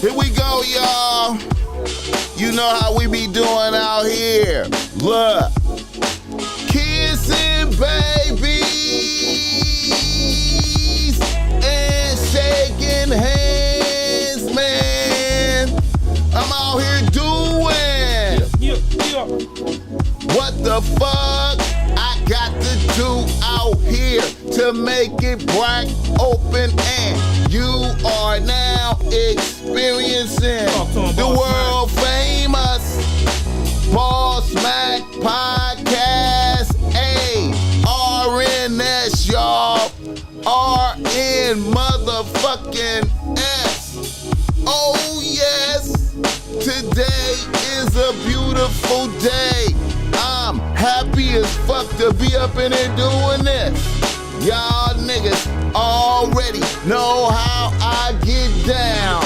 Here we go, y'all. You know how we be doing out here. Look. Kissing babies and shaking hands, man. I'm out here doing what the fuck I got to do out here to make it black open, and you are now experiencing the world famous BossMack podcast. RNS, y'all. RN motherfucking S. Oh yes, today is a beautiful day. I'm happy as fuck to be up in here doing this. Y'all niggas already know how I get down.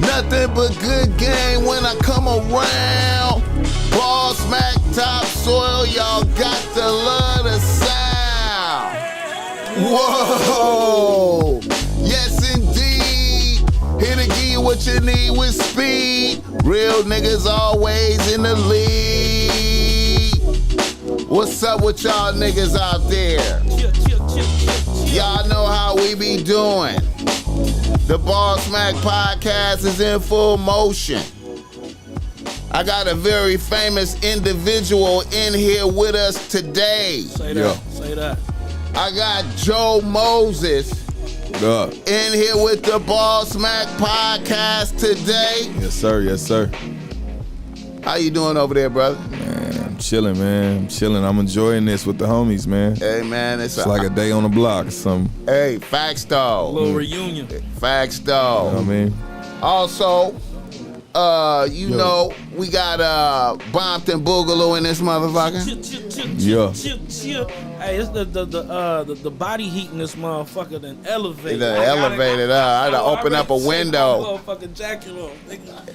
Nothing but good game when I come around. BossMack topsoil, y'all got to love the sound. Whoa! Yes indeed. Here to give you what you need with speed. Real niggas always in the lead. What's up with y'all niggas out there? Y'all know how we be doing. The BossMack podcast is in full motion. I got a very famous individual in here with us today. Say that. Say that. I got Joe Moses in here with the BossMack podcast today. Yes, sir. Yes, sir. How you doing over there, brother? Man, I'm chilling, man. I'm chilling. I'm enjoying this with the homies, man. Hey, man. It's like a day on the block or something. Hey, facts, dog. A little reunion. Facts, dog. You know what I mean? Also, you know, we got Bompton Boogaloo in this motherfucker. Yeah. Hey, it's the body heat in this motherfucker then elevated. It elevated up. I had to open up a window. Motherfucking jacket on.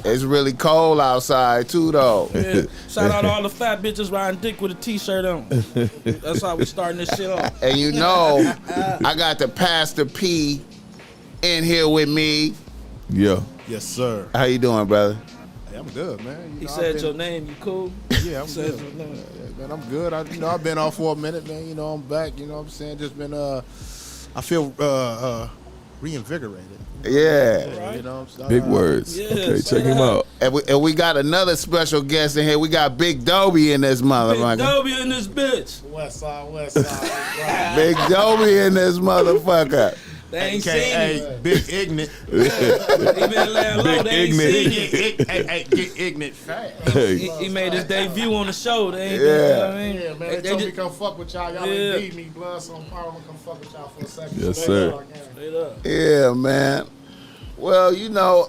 It's really cold outside too, though. Yeah. Shout out to all the fat bitches riding dick with a t-shirt on. That's how we starting this shit off. And you know, I got the Pastor P in here with me. Yeah. Yes, sir. How you doing, brother? Hey, I'm good, man. He said your name. You cool? Yeah, I'm good. Man, I'm good. I've been off for a minute, man. You know, I'm back. You know what I'm saying? Just been, I feel reinvigorated. Yeah. Right. You know what I'm saying? Big words. Yeah, Okay, say check him that. out. And we got another special guest in here. We got Big Dobie in this Big motherfucker. W in this bitch. West side. Big Dobie in this motherfucker. They ain't seen Hey, him. big ignorant. He been laying low. Big They ain't ignorant. seen him. Hey, get ignorant fast. Hey. He made his debut on the show. They ain't Yeah. you know what I mean? Yeah, man. They told me to come fuck with y'all. Y'all ain't need me, blood, so I'm probably gonna come fuck with y'all for a second. Yes, Straight sir. up, again. Straight up. Yeah, man. Well, you know,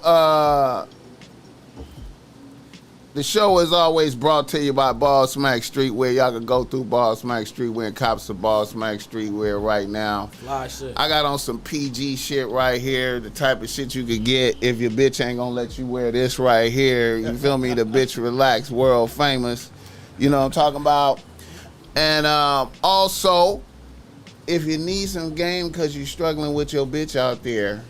the show is always brought to you by BossMack Streetwear. Y'all can go through BossMack Streetwear and cop some BossMack Streetwear right now. Fly shit. I got on some PG shit right here, the type of shit you could get if your bitch ain't gonna let you wear this right here. You feel me? The bitch relax, world famous. You know what I'm talking about? And also, if you need some game because you're struggling with your bitch out there,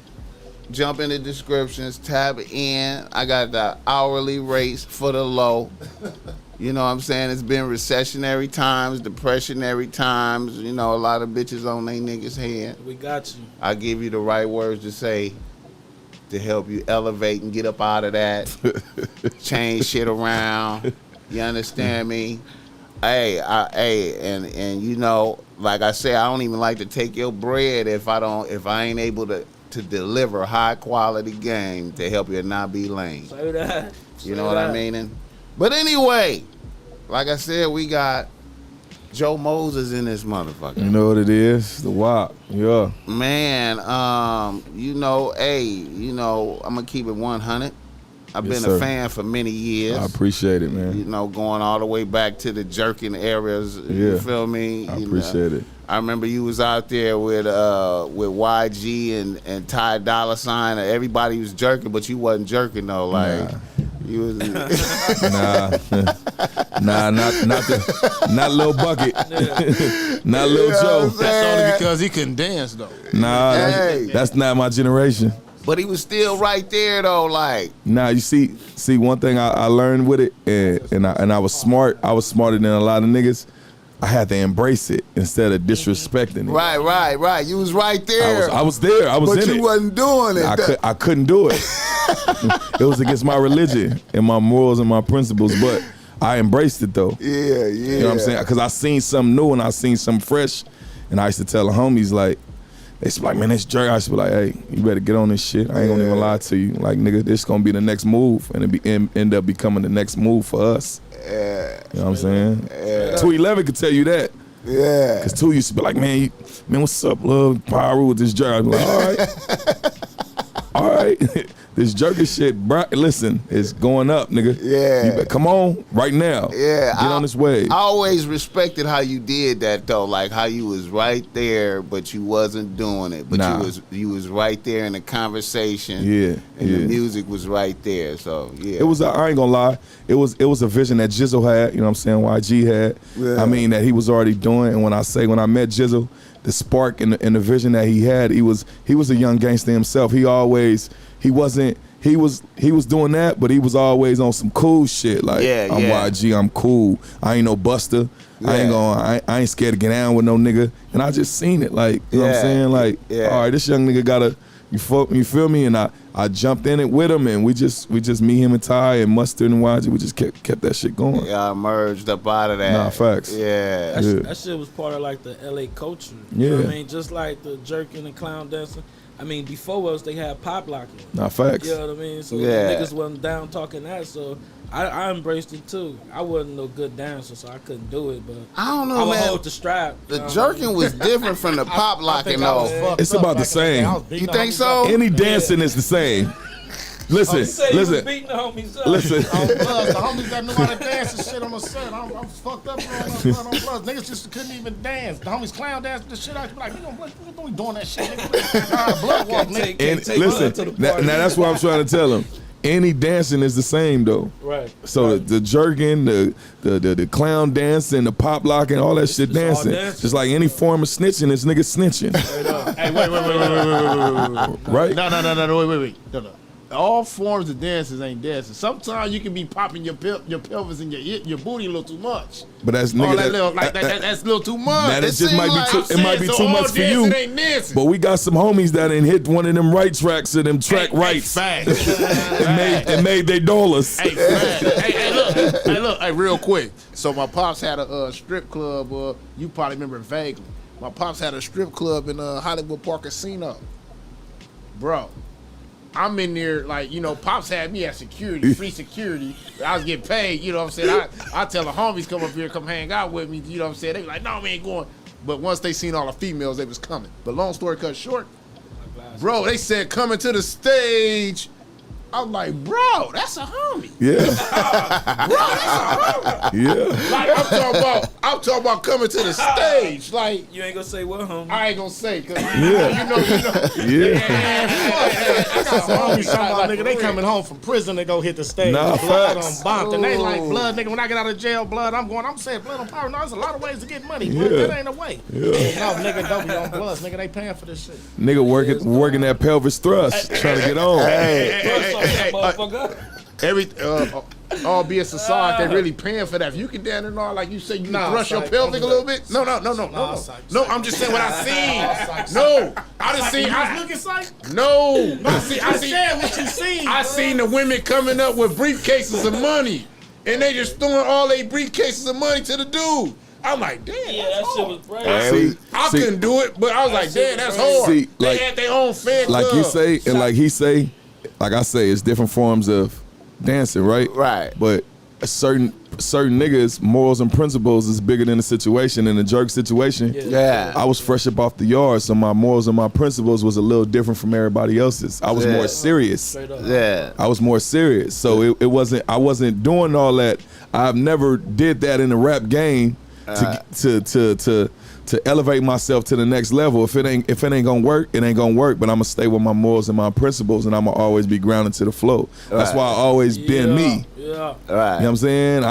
jump in the descriptions, tab in. I got the hourly rates for the low. You know what I'm saying? It's been recessionary times, depressionary times. You know, a lot of bitches on they niggas' head. We got you. I give you the right words to say to help you elevate and get up out of that. Change shit around. You understand me? Hey, and you know, like I say, I don't even like to take your bread if I ain't able to deliver high quality game to help you not be lame. Say that. You know what I mean? But anyway, like I said, we got Joe Moses in this motherfucker. You know what it is? The WAP. Yeah. Man, you know, I'm gonna keep it 100. I've Yes, been a sir. fan for many years. I appreciate it, man. You know, going all the way back to the jerking eras. Yeah. You feel me? I You appreciate know. it. I remember you was out there with YG and Ty Dolla $ign. Everybody was jerking, but you wasn't jerking though. Like you was. Nah, not Lil Bucket. Not Lil Joe. That's only because he couldn't dance, though. Nah, Hey. that's not my generation. But he was still right there though, like. Now you see one thing I learned with it, and I was smart. I was smarter than a lot of niggas. I had to embrace it instead of disrespecting it. Right. You was right there. I was there. I was in it. But you wasn't doing it. I couldn't do it. It was against my religion and my morals and my principles, but I embraced it though. Yeah. You know what I'm saying? Because I seen something new and I seen something fresh, and I used to tell the homies like, they used to be like, man, this jerk. I used to be like, hey, you better get on this shit. I ain't gonna even lie to you. Like, nigga, this gonna be the next move, and end up becoming the next move for us. Yeah. You know what I'm saying? Yeah. 211 could tell you that. Yeah. Because 2 used to be like, man, what's up, love? Pyro with this jerk. I'd be like, all right. This jerky shit, bro, listen, it's going up, nigga. Yeah. You better come on right now. Yeah. Get on this wave. I always respected how you did that though, like how you was right there, but you wasn't doing it. But you was right there in the conversation. Yeah. And the music was right there. So yeah. It was I ain't gonna lie, it was a vision that Jizzle had, you know what I'm saying, YG had. Yeah. I mean that he was already doing, and when I met Jizzle, the spark and the vision that he had, he was a young gangster himself. He was doing that, but he was always on some cool shit. Like, I'm YG, I'm cool. I ain't no buster. Yeah. I ain't scared to get down with no nigga. And I just seen it, like, you know what I'm saying? Like, all right, this young nigga gotta, you feel me? And I jumped in it with him, and we just me, him, and Ty, and Mustard and YG, we just kept that shit going. Yeah, I merged up out of that. Nah, facts. Yeah. That shit was part of like the LA culture. You know what I mean? Just like the jerking and clown dancing. I mean, before us, they had pop locking. Nah, facts. You know what I mean? So niggas wasn't down talking that, so I embraced it too. I wasn't no good dancer, so I couldn't do it, but I don't know, I would man. hold the strap. The jerking was different from the pop locking though. It's about the same. You think so? Any dancing is the same. Listen. Beating the homies up. Listen. The homies that knew how to dance and shit on the set. I'm fucked up on Bloods. Niggas just couldn't even dance. The homies clown danced the shit out. You be like, what you doing that shit? Nigga, blood walk, nigga. Listen, now that's what I'm trying to tell him. Any dancing is the same though. Right. So the jerking, the clown dancing, the pop locking, all that shit dancing. Just like any form of snitching, this nigga snitching. Hey, wait. Right? No, wait. No. All forms of dances ain't dancing. Sometimes you can be popping your pelvis and your booty a little too much. But that's nigga, that's a little too much. Now that just might be too much for you. Ain't dancing. But we got some homies that ain't hit one of them right tracks or them track rights. and made they dollars. Hey, look, real quick. So my pops had a strip club. You probably remember vaguely. My pops had a strip club in Hollywood Park Casino. Bro, I'm in there, like, you know, Pops had me as security, free security. I was getting paid, you know what I'm saying? I tell the homies come up here, come hang out with me, you know what I'm saying? They be like, no, we ain't going. But once they seen all the females, they was coming. But long story cut short, bro, they said coming to the stage. I'm like, bro, that's a homie. Yeah. Bro, that's a homie. Yeah. Like, I'm talking about coming to the stage. Like, you ain't gonna say what, homie? I ain't gonna say, cause Yeah. you know. I got some homies talking about, nigga, they coming home from prison, they go hit the stage. Nah, blood facts. on bombed. And they like, blood, nigga, when I get out of jail, blood, I'm saying blood on power. No, there's a lot of ways to get money, blood. Yeah. That ain't a way. Yeah. No, nigga, don't be on bloods. Nigga, they paying for this shit. Nigga working that pelvis thrust, trying to get on. All be a society, they really paying for that. If you can dance and all, like you say, you can thrust your pelvic a little bit. No. No, I'm just saying what I seen. No, I done seen. No, I seen what you seen. I seen the women coming up with briefcases of money, and they just throwing all they briefcases of money to the dude. I'm like, damn, that shit was crazy. I couldn't do it, but I was like, damn, that's hard. See, They had their own fan club. Like you say, and like he say, like I say, it's different forms of dancing, right? Right. But certain niggas' morals and principles is bigger than the situation. In the jerk situation, I was fresh up off the yard, so my morals and my principles was a little different from everybody else's. I was more serious. Yeah. I was more serious. So it wasn't. I wasn't doing all that. I've never did that in the rap game to elevate myself to the next level. If it ain't gonna work, it ain't gonna work. But I'm gonna stay with my morals and my principles, and I'm gonna always be grounded to the flow. That's why I always been me. Yeah. Right. You know what I'm saying?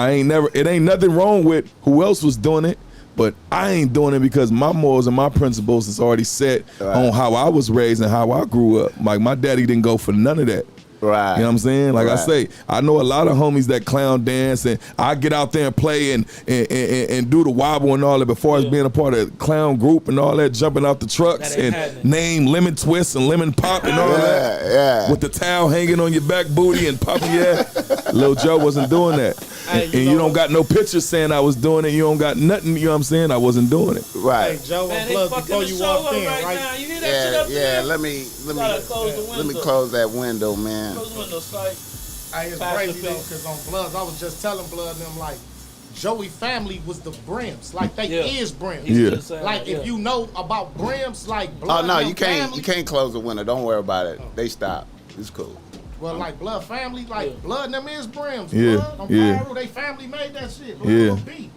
It ain't nothing wrong with who else was doing it, But I ain't doing it because my morals and my principles is already set on how I was raised and how I grew up. Like, my daddy didn't go for none of that. Right. You know what I'm saying? Like I say, I know a lot of homies that clown dance, and I get out there and play and do the wobble and all that before as being a part of the clown group and all that, jumping out the trucks and name lemon twist and lemon pop and all that. Yeah. With the towel hanging on your back booty and popping your ass. Lil Joe wasn't doing that. And you don't got no pictures saying I was doing it. You don't got nothing, you know what I'm saying? I wasn't doing it. Right. Hey, Joe, Man, Blood, before you walked in, right? now. You hear that shit up there? Let me close that window, man. Close the window, sight. Hey, it's crazy though, because on Bloods, I was just telling Blood them, like, Joey family was the Brims. Like, they is Brims. Yeah. Like, if you know about Brims, like, Blood you can't close the window. Don't worry about it. They stop. It's cool. Well, like, Blood family, like, Blood and them is Brims. Yeah. Blood, on Pyro, they family made that shit. Blood Yeah. on beat.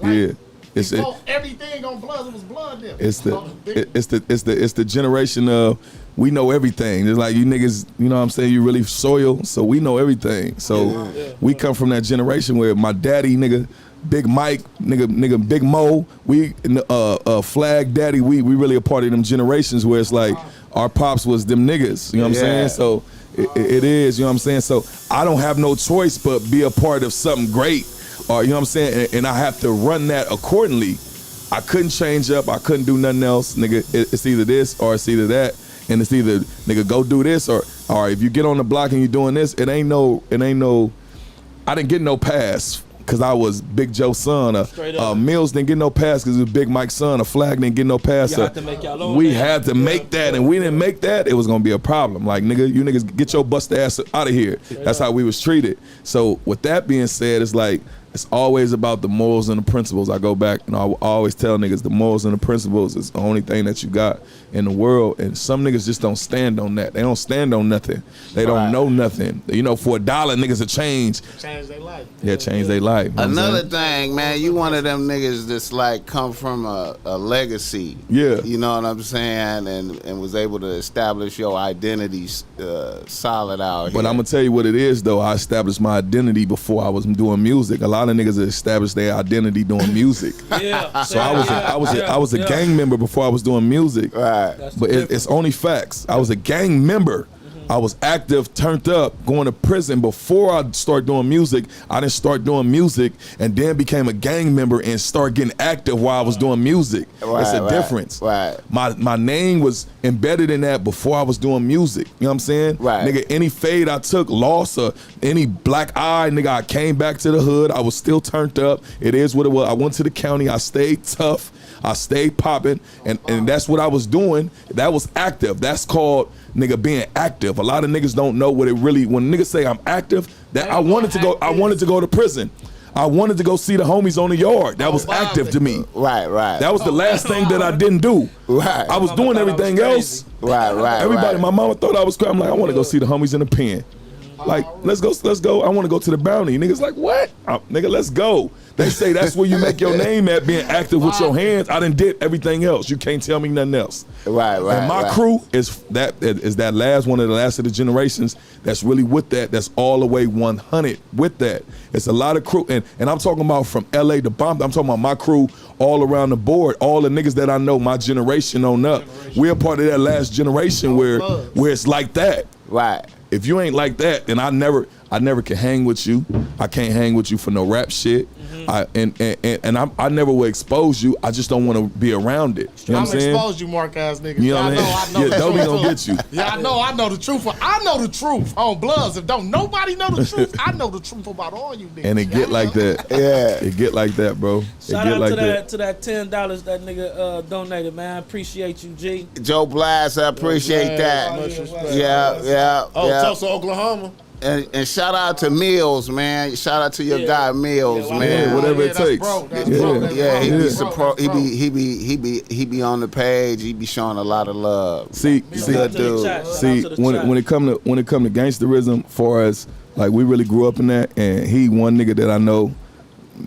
Like, Yeah. before everything on Blood, it was Blood them. It's the generation of we know everything. It's like you niggas, you know what I'm saying, you really soil, so we know everything. So we come from that generation where my daddy, nigga, Big Mike, nigga Big Mo, we Flag Daddy, we really a part of them generations where it's like our pops was them niggas, you know what I'm saying? So it is, you know what I'm saying? So I don't have no choice but be a part of something great. Or, you know what I'm saying? And I have to run that accordingly. I couldn't change up. I couldn't do nothing else. Nigga, it's either this or it's either that. And it's either, nigga, go do this or if you get on the block and you're doing this, it ain't no, I didn't get no pass because I was Big Joe's son. Mills didn't get no pass because it was Big Mike's son. A Flag didn't get no pass. You have to make y'all own we that. had to make that, and we didn't make that, it was gonna be a problem. Like, nigga, you niggas get your bust ass out of here. That's how we was treated. So with that being said, it's like, it's always about the morals and the principles. I go back and I always tell niggas the morals and the principles is the only thing that you got in the world. And some niggas just don't stand on that. They don't stand on nothing. They don't know nothing. You know, for $1, niggas will change their life. Yeah, change their life. You know Another thing, man, you one of them niggas that's like come from a legacy. Yeah. You know what I'm saying? And was able to establish your identity solid out here. But I'm gonna tell you what it is though. I established my identity before I was doing music. A lot of niggas established their identity doing music. So I was a gang member before I was doing music. Right. But it's only facts. I was a gang member. I was active, turned up, going to prison. Before I start doing music, I didn't start doing music and then became a gang member and start getting active while I was doing music. It's a difference. Right. My name was embedded in that before I was doing music. You know what I'm saying? Right. Nigga, any fade I took, loss, or any black eye, nigga, I came back to the hood. I was still turned up. It is what it was. I went to the county. I stayed tough. I stayed popping, and that's what I was doing. That was active. That's called, nigga, being active. A lot of niggas don't know what it really, when niggas say I'm active, that I wanted to go to prison. I wanted to go see the homies on the yard. That was active to me. Right. That was the last thing that I didn't do. Right. I was doing everything else. Right. Everybody, my mama thought I was crazy. I'm like, I want to go see the homies in the pen. Like, let's go. I want to go to the bounty. Niggas like, what? Nigga, let's go. They say that's where you make your name at, being active with your hands. I done did everything else. You can't tell me nothing else. Right. And my crew is that last one of the last of the generations that's really with that. That's all the way 100 with that. It's a lot of crew, and I'm talking about from LA to Bomb. I'm talking about my crew all around the board. All the niggas that I know, my generation on up. We're a part of that last generation where it's like that. Right. If you ain't like that, then I never can hang with you. I can't hang with you for no rap shit. I never will expose you. I just don't want to be around it. You know what I'm saying? Expose you, mark ass niggas. You know what I mean? Yeah, Dobie gonna get you. Yeah, I know the truth. I know the truth on Bloods. If don't nobody know the truth, I know the truth about all you niggas. And it get like that. Yeah. It get like that, bro. Shout out to that $10 that nigga donated, man. I appreciate you, G. Joe Blast, I appreciate that. Yeah. Tulsa, Oklahoma. And shout out to Mills, man. Shout out to your guy Mills, man. Whatever it takes. He be on the page. He be showing a lot of love. See, good dude. See, when it come to gangsterism, far as like we really grew up in that, and he one nigga that I know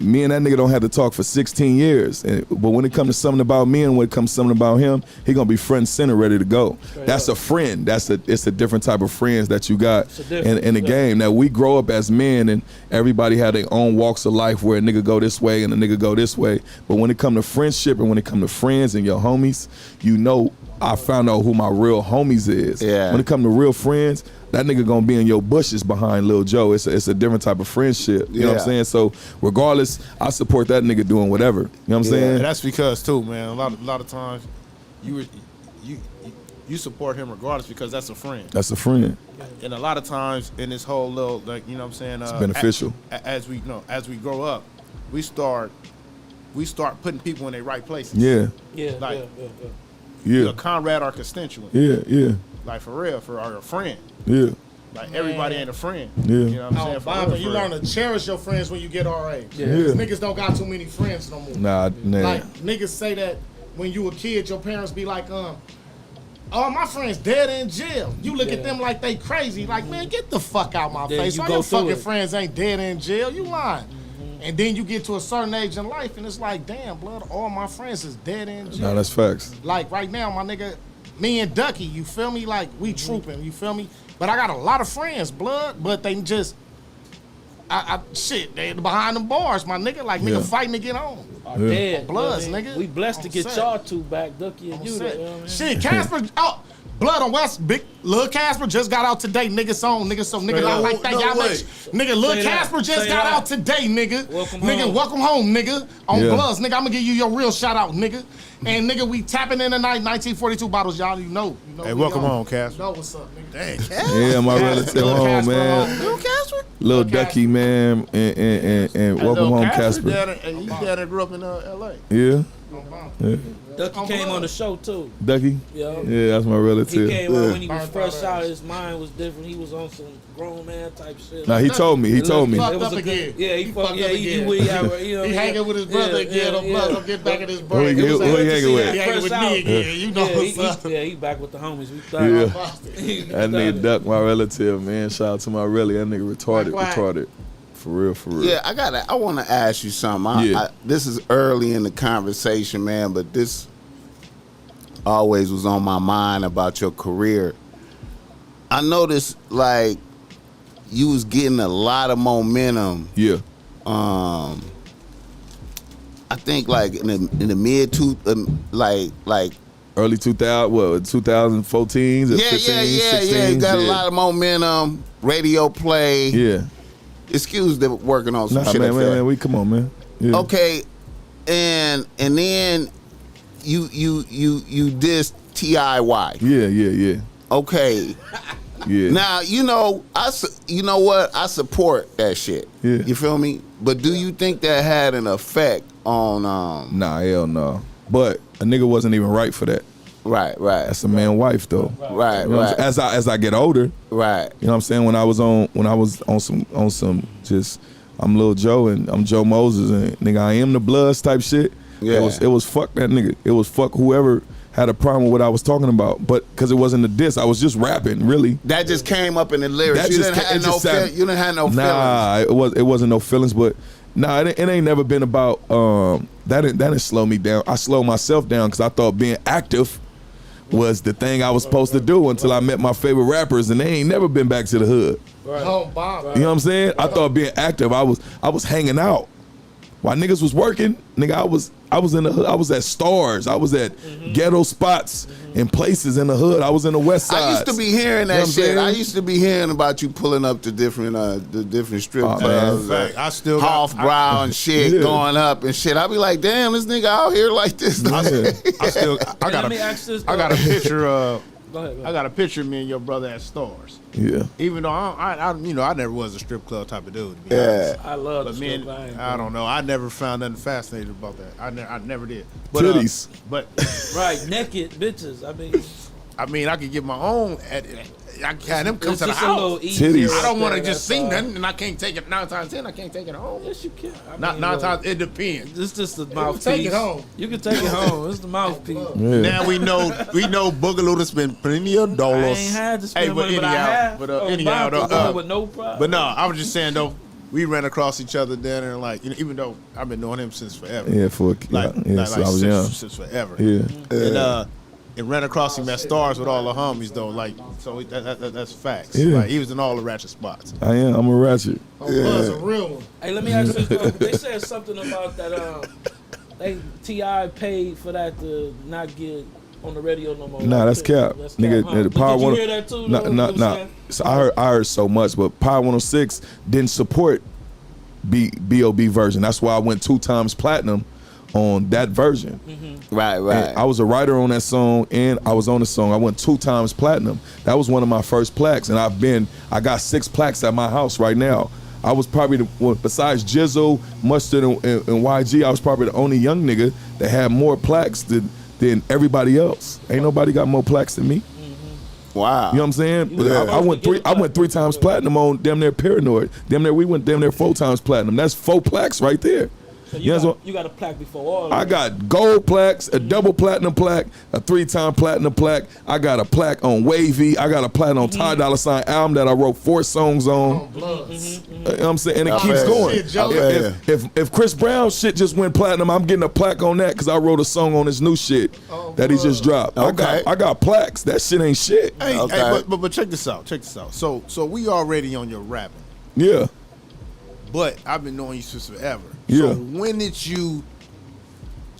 me and that nigga don't have to talk for 16 years. But when it comes to something about me and when it comes to something about him, he gonna be front and center, ready to go. That's a friend. It's a different type of friends that you got in the game. Now we grow up as men and everybody had their own walks of life where a nigga go this way and a nigga go this way. But when it come to friendship and when it come to friends and your homies, you know, I found out who my real homies is. Yeah. When it come to real friends, that nigga gonna be in your bushes behind Lil Joe. It's a different type of friendship. You know what I'm saying? So regardless, I support that nigga doing whatever. You know what I'm saying? And that's because too, man. A lot of times, you support him regardless because that's a friend. That's a friend. And a lot of times in this whole little, like, you know what I'm saying? It's beneficial. As we grow up, we start putting people in their right places. Yeah. Like, yeah. A comrade or constituent. Yeah. Like for real, for our friend. Yeah. Like everybody ain't a friend. Yeah. You know what I'm saying? Bob, you learn to cherish your friends when you get our age. Niggas don't got too many friends no more. Nah. Like niggas say that when you a kid, your parents be like, oh, my friend's dead in jail. You look at them like they crazy. Like, man, get the fuck out my face. All your fucking friends ain't dead in jail. You lying. And then you get to a certain age in life and it's like, damn, blood, all my friends is dead in jail. Nah, that's facts. Like right now, my nigga, me and Ducky, you feel me? Like, we trooping, you feel me? But I got a lot of friends, blood, but they just, they behind them bars, my nigga. Like, nigga fighting to get on. Dead. Bloods, nigga. We blessed to get y'all two back, Ducky and you. Shit, Casper, Blood on West, big Lil Casper just got out today, nigga. So nigga, I like that. Y'all nigga, Lil Casper just got out today, nigga. Welcome home, nigga. On Bloods, nigga. I'm gonna give you your real shout out, nigga. And nigga, we tapping in tonight, 1942 bottles, y'all. You know. Hey, welcome home, Casper. You know what's up, nigga. Dang, Casper. Yeah, my relative home, man. Lil Casper? Lil Ducky, man, and welcome home, Casper. He dad grew up in L.A. Yeah. Ducky came on the show too. Ducky? Yeah, that's my relative. He came on when he was fresh out. His mind was different. He was on some grown man type shit. Nah, he told me. He fucked up again. He fucked up again. He hanging with his brother again. I'll get back at his brother. Who he hanging with? He hanging with me again. You know what's up. He back with the homies. We thought. That nigga Duck, my relative, man. Shout out to my relly. That nigga retarded. For real. Yeah, I want to ask you something. This is early in the conversation, man, but this always was on my mind about your career. I noticed, like, you was getting a lot of momentum. Yeah. I think like in the mid early 2014s, 15, you got a lot of momentum, radio play. Yeah. Excuse the working on some shit. Man, we come on, man. Yeah. Okay, and then you dissed TIY. Yeah. Okay. Yeah. Now you know what, I support that shit. Yeah. You feel me? But do you think that had an effect on? Nah, hell no. But a nigga wasn't even right for that. Right. That's a man wife though. Right. You know as I get older. Right. You know what I'm saying? When I was on some just I'm Lil Joe and I'm Joe Moses and nigga I am the Bloods type shit. Yeah. It was fuck that nigga. It was fuck whoever had a problem with what I was talking about. But because it wasn't a diss, I was just rapping, really. That just came up in the lyrics. You didn't have no feelings. Nah, it wasn't no feelings, but nah, it ain't never been about that didn't slow me down. I slowed myself down because I thought being active was the thing I was supposed to do until I met my favorite rappers, and they ain't never been back to the hood. Right. Oh, Bob. You know what I'm saying? I thought being active, I was hanging out. While niggas was working, nigga, I was in the hood. I was at stars. I was at ghetto spots and places in the hood. I was in the West Side. I used to be hearing that shit. I used to be hearing about you pulling up to different strip clubs, I still Hofbrau and shit going up and shit. I be like, damn, this nigga out here like this. I got a picture. Go ahead. I got a picture of me and your brother at Stars. Yeah. Even though I never was a strip club type of dude. To be honest. I love the strip club. club. I don't know. I never found nothing fascinating about that. I never did. But, titties. But right, naked bitches. I mean, I could get my own. I had them come to the house. Titties. I don't want to just see nothing, and I can't take it 9 times 10. I can't take it home. Yes, you can. Not 9 times. It depends. It's just the mouthpiece. Take it home. You can take it home. It's the mouthpiece. Yeah. Now we know Boogaloo to spend plenty of dollars. I ain't had to spend money, but I have. But anyhow, with no problem. But no, I was just saying though, we ran across each other then, and like, you know, even though I've been knowing him since forever. Yeah, since I was young. Since forever. Yeah. And ran across him at Stars with all the homies though, like, so that's facts. Yeah. Like, he was in all the ratchet spots. I am. I'm a ratchet. Buzz a real one. Hey, let me ask you this. They said something about that. T.I. paid for that to not get on the radio no more. Nah, that's cap. Nigga, the Power 106. Did you hear that too? Nah. So I heard so much, but Power 106 didn't support B.O.B. version. That's why I went 2 times platinum on that version. Mm-hmm. Right. And I was a writer on that song, and I was on the song. I went 2 times platinum. That was one of my first plaques, and I got 6 plaques at my house right now. I was probably besides Jizzle, Mustard, and YG, I was probably the only young nigga that had more plaques than everybody else. Ain't nobody got more plaques than me. Wow. You know what I'm saying? Yeah. I went 3 times platinum on Damn Near Paranoid. We went damn near 4 times platinum. That's 4 plaques right there. So you got a plaque before all of I got gold plaques, a double platinum plaque, a 3-time platinum plaque. I got a plaque on Wavy. I got a plaque on Ty Dolla $ign album that I wrote 4 songs on. You know what I'm saying? And it keeps going. If Chris Brown shit just went platinum, I'm getting a plaque on that because I wrote a song on his new shit that he just dropped. Okay. I got plaques. That shit ain't shit. Hey, but check this out. So we already on your rapping. Yeah. But I've been knowing you since forever. Yeah. So when did you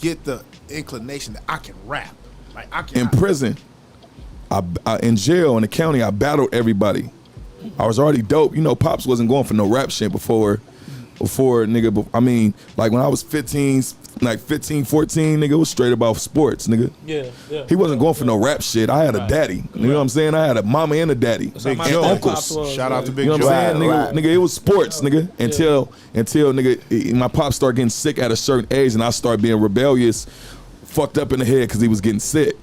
get the inclination that I can rap? Like I can. In prison, I in jail in the county, I battled everybody. I was already dope. You know, Pops wasn't going for no rap shit before nigga. I mean, like when I was 15, 14, nigga, it was straight about sports, nigga. Yeah. He wasn't going for no rap shit. I had a daddy. You know what I'm saying? I had a mama and a daddy. Big and Joe. uncles. Shout out to Big You know Joe. what I'm saying? Nigga, it was sports, nigga. Until nigga, my pop started getting sick at a certain age and I started being rebellious, fucked up in the head because he was getting sick.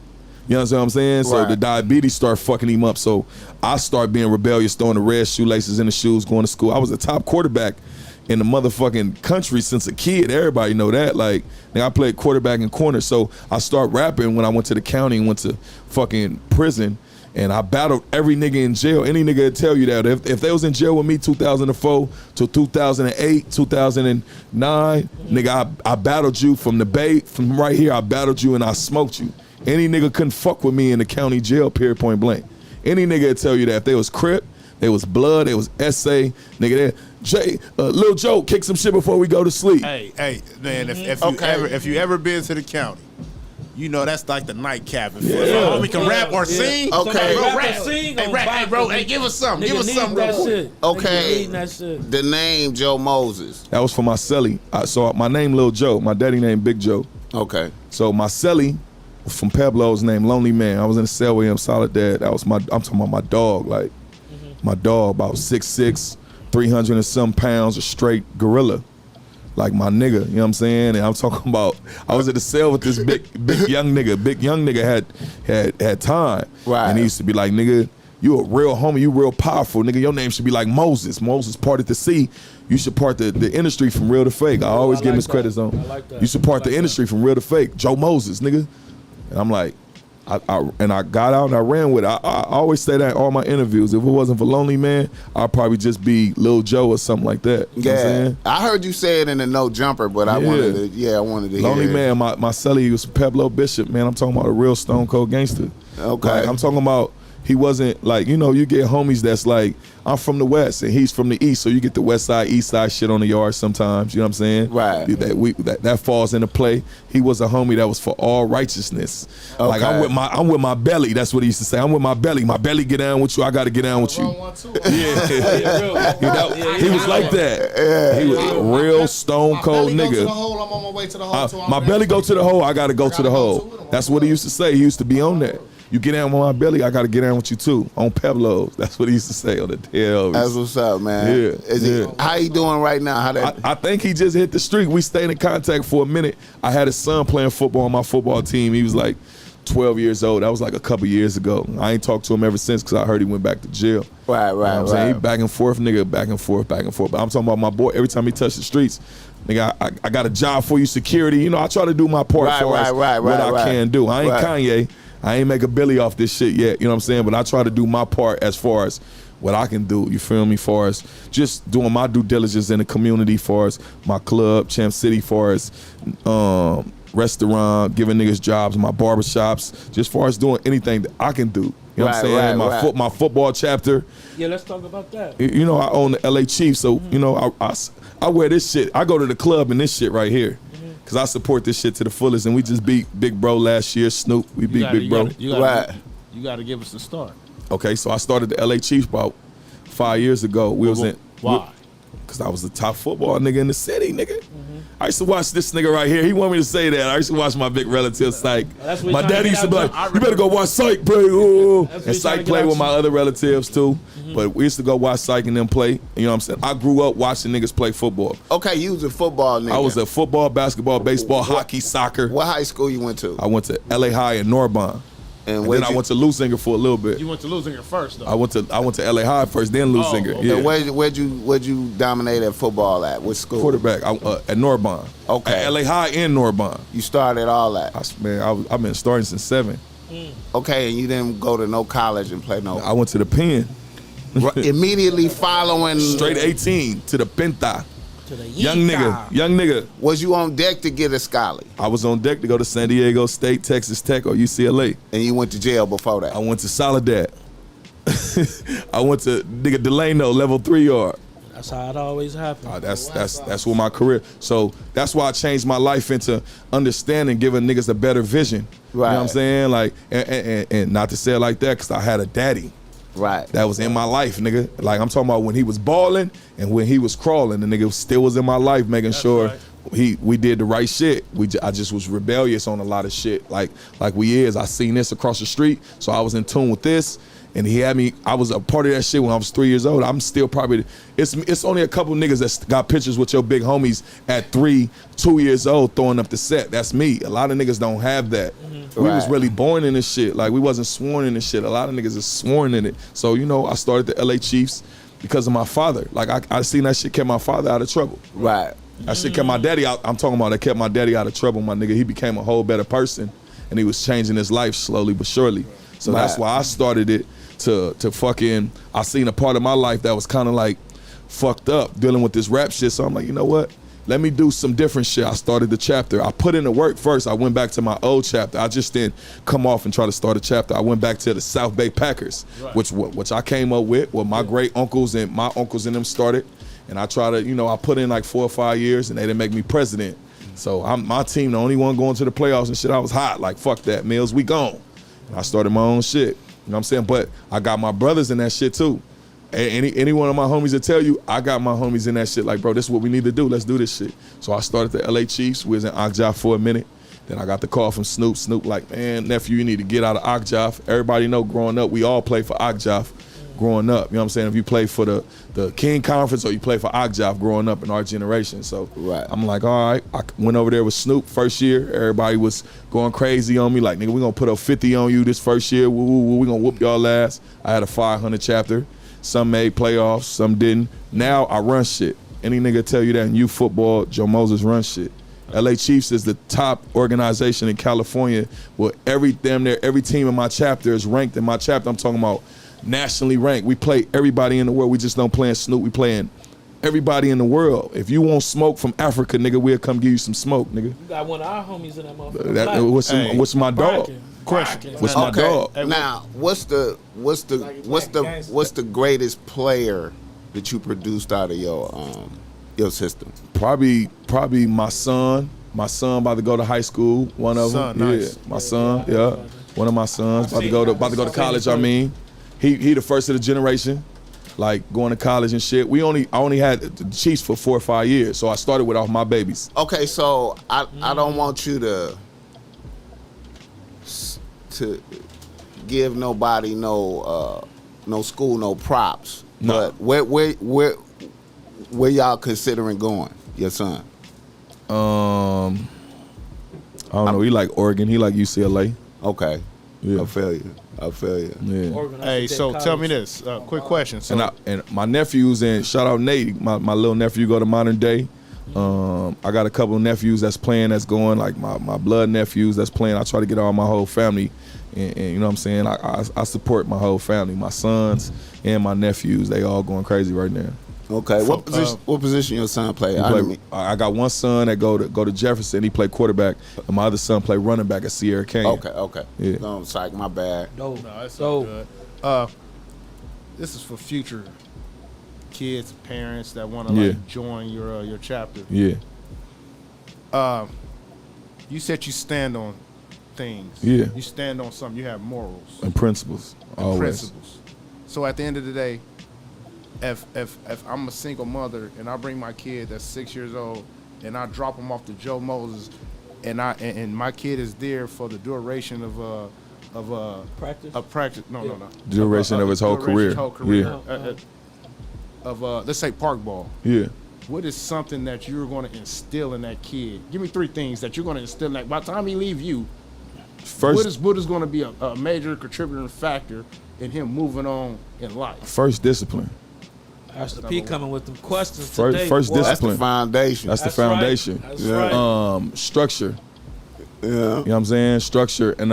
You know what I'm saying? So the diabetes started fucking him up. So I started being rebellious, throwing the red shoelaces in the shoes, going to school. I was a top quarterback in the motherfucking country since a kid. Everybody know that. Like, I played quarterback and corner. So I started rapping when I went to the county and went to fucking prison. And I battled every nigga in jail. Any nigga would tell you that. If they was in jail with me 2004 to 2008, 2009, nigga, I battled you from the Bay, from right here, I battled you and I smoked you. Any nigga couldn't fuck with me in the county jail, period, point blank. Any nigga would tell you that. If they was Crip, they was Blood, they was SA, nigga, Lil Joe, kick some shit before we go to sleep. Hey, man, if you ever been to the county, you know that's like the nightcap. If homie can rap or sing, okay, bro, rap. Hey, bro, give us something. Give us something, bro. Okay, the name Joe Moses. That was for my celly. So my name Lil Joe. My daddy named Big Joe. Okay. So my celly from Pueblo's named Lonely Man. I was in the cell with him, solid dad. That was I'm talking about my dog, like my dog, about 6'6", 300 and some pounds, a straight gorilla. Like my nigga, you know what I'm saying? And I'm talking about, I was at the cell with this big young nigga. Big young nigga had time. Right. And he used to be like, nigga, you a real homie, you real powerful. Nigga, your name should be like Moses. Moses parted the sea. You should part the industry from real to fake. I always give him his credit zone. You should part the industry from real to fake. Joe Moses, nigga. And I'm like, I got out and I ran with it. I always say that in all my interviews. If it wasn't for Lonely Man, I'd probably just be Lil Joe or something like that. You know what I'm saying? I heard you say it in the No Jumper, but I wanted to hear Lonely it. Man, my celly was Pueblo Bishop, man. I'm talking about a real stone cold gangster. Okay. Like, I'm talking about, he wasn't like, you know, you get homies that's like, I'm from the West and he's from the East, so you get the West Side, East Side shit on the yard sometimes, you know what I'm saying? Right. That falls into play. He was a homie that was for all righteousness. Okay. Like I'm with my belly, that's what he used to say. I'm with my belly. My belly get down with you, I gotta get down with you. He was like that. Yeah. He was a real stone cold nigga. I'm on my way to the hole. My belly go to the hole, I gotta go to the hole. That's what he used to say. He used to be on that. You get down with my belly, I gotta get down with you too. On Pueblos. That's what he used to say on the tail. That's what's up, man. How he doing right now? I think he just hit the streak. We stayed in contact for a minute. I had his son playing football on my football team. He was like 12 years old. That was like a couple years ago. I ain't talked to him ever since because I heard he went back to jail. Right. You know what I'm saying? He back and forth, nigga, back and forth. But I'm talking about my boy, every time he touched the streets, nigga, I got a job for you, security. You know, I try to do my part for us, what I can do. I ain't Kanye. I ain't make a Billy off this shit yet, you know what I'm saying? But I try to do my part as far as what I can do, you feel me, far as just doing my due diligence in the community, far as my club, Champ City, far as restaurant, giving niggas jobs in my barbershops, just far as doing anything that I can do. You know what I'm saying? My football chapter. Yeah, let's talk about that. You know, I own the LA Chiefs, so, you know, I wear this shit. I go to the club in this shit right here. Because I support this shit to the fullest, and we just beat Big Bro last year, Snoop. We beat Big Bro. You got to give us a start. Okay, so I started the LA Chiefs about 5 years ago. Why? Because I was the top football nigga in the city, nigga. I used to watch this nigga right here. He wanted me to say that. I used to watch my big relative, Psych. My daddy used to be like, you better go watch Psych play. And Psych played with my other relatives too. But we used to go watch Psych and them play. You know what I'm saying? I grew up watching niggas play football. Okay, you was a football nigga. I was a football, basketball, baseball, hockey, soccer. What high school you went to? I went to LA High in Norbonne. And then I went to Lusinger for a little bit. You went to Lusinger first, though. I went to LA High first, then Lusinger. Okay. Yeah. Where'd you dominate at football at? What school? Quarterback at Norbonne. Okay. At LA High in Norbonne. You started all that. I've been starting since 7. Okay, and you didn't go to no college and play no. I went to the Penn. Immediately following. Straight 18 to the Penta. To the young nigga. Was you on deck to get a scholar? I was on deck to go to San Diego State, Texas Tech, or UCLA. And you went to jail before that? I went to Soledad. I went to nigga Delano, level 3 yard. That's how it always happens. That's where my career. So that's why I changed my life into understanding, giving niggas a better vision. Right. You know what I'm saying? Like, and not to say it like that, because I had a daddy. Right. That was in my life, nigga. Like, I'm talking about when he was balling and when he was crawling, the nigga still was in my life, making sure we did the right shit. I just was rebellious on a lot of shit. Like we is. I seen this across the street, so I was in tune with this. And he had me, I was a part of that shit when I was 3 years old. I'm still probably, it's only a couple niggas that got pictures with your big homies at 2 years old throwing up the set. That's me. A lot of niggas don't have that. We was really born in this shit. Like, we wasn't sworn in this shit. A lot of niggas is sworn in it. So, you know, I started the LA Chiefs because of my father. Like, I seen that shit kept my father out of trouble. Right. That shit kept my daddy out. I'm talking about that kept my daddy out of trouble, my nigga. He became a whole better person, and he was changing his life slowly but surely. So that's why I started it. To fucking, I seen a part of my life that was kind of like fucked up dealing with this rap shit. So I'm like, you know what? Let me do some different shit. I started the chapter. I put in the work first. I went back to my old chapter. I just didn't come off and try to start a chapter. I went back to the South Bay Packers, which I came up with, what my great uncles and my uncles and them started. And I try to, you know, I put in like 4 or 5 years and they didn't make me president. So my team, the only one going to the playoffs and shit, I was hot. Like, fuck that, Mills, we gone. And I started my own shit. You know what I'm saying? But I got my brothers in that shit too. Any one of my homies will tell you, I got my homies in that shit. Like, bro, this is what we need to do. Let's do this shit. So I started the LA Chiefs. We was in Okja for a minute. Then I got the call from Snoop. Snoop like, man, nephew, you need to get out of Okja. Everybody know growing up, we all play for Okja growing up. You know what I'm saying? If you play for the King Conference or you play for Okja growing up in our generation. So I'm like, all right. I went over there with Snoop first year. Everybody was going crazy on me. Like, nigga, we gonna put up 50 on you this first year. We gonna whoop y'all ass. I had a 500 chapter. Some made playoffs, some didn't. Now I run shit. Any nigga tell you that in youth football, Joe Moses runs shit. LA Chiefs is the top organization in California where every team in my chapter is ranked in my chapter. I'm talking about nationally ranked. We play everybody in the world. We just don't play in Snoop. We playing everybody in the world. If you want smoke from Africa, nigga, we'll come give you some smoke, nigga. You got one of our homies in that motherfucker. What's my dog? Question. What's my dog? Now, what's the greatest player that you produced out of your system? Probably my son. My son about to go to high school. One of them. Nice. Yeah, my son. Yeah, one of my sons about to go to college. I mean, he the first of the generation, like going to college and shit. I only had the Chiefs for 4 or 5 years, so I started with all my babies. Okay, so I don't want you to give nobody no school, no props. No. But where y'all considering going, your son? I don't know. He like Oregon. He like UCLA. Okay. Yeah. I feel you. Yeah. Hey, so tell me this. Quick question. So, and my nephew's in. Shout out Nate. My little nephew go to Modern Day. I got a couple of nephews that's playing, that's going, like my blood nephews that's playing. I try to get all my whole family, and you know what I'm saying? I support my whole family, my sons and my nephews. They all going crazy right now. Okay, what position your son play? I got one son that go to Jefferson. He play quarterback, and my other son play running back at Sierra Canyon. Okay. Yeah. No, psych, my bad. No, it's all good. This is for future kids, parents that want to like join your chapter. Yeah. You said you stand on things. Yeah. You stand on something. You have morals And principles. Always. Principles. So at the end of the day, if I'm a single mother and I bring my kid that's 6 years old and I drop him off to Joe Moses, and my kid is there for the duration of practice. No. Duration of his whole career. Yeah. Let's say park ball. Yeah. What is something that you're going to instill in that kid? Give me 3 things that you're going to instill in that. By the time he leave you, what is going to be a major contributing factor in him moving on in life? First, discipline. Pastor P coming with them questions today. First That's discipline. the foundation. That's the foundation. Right. That's right. Structure. Yeah. You know what I'm saying? Structure and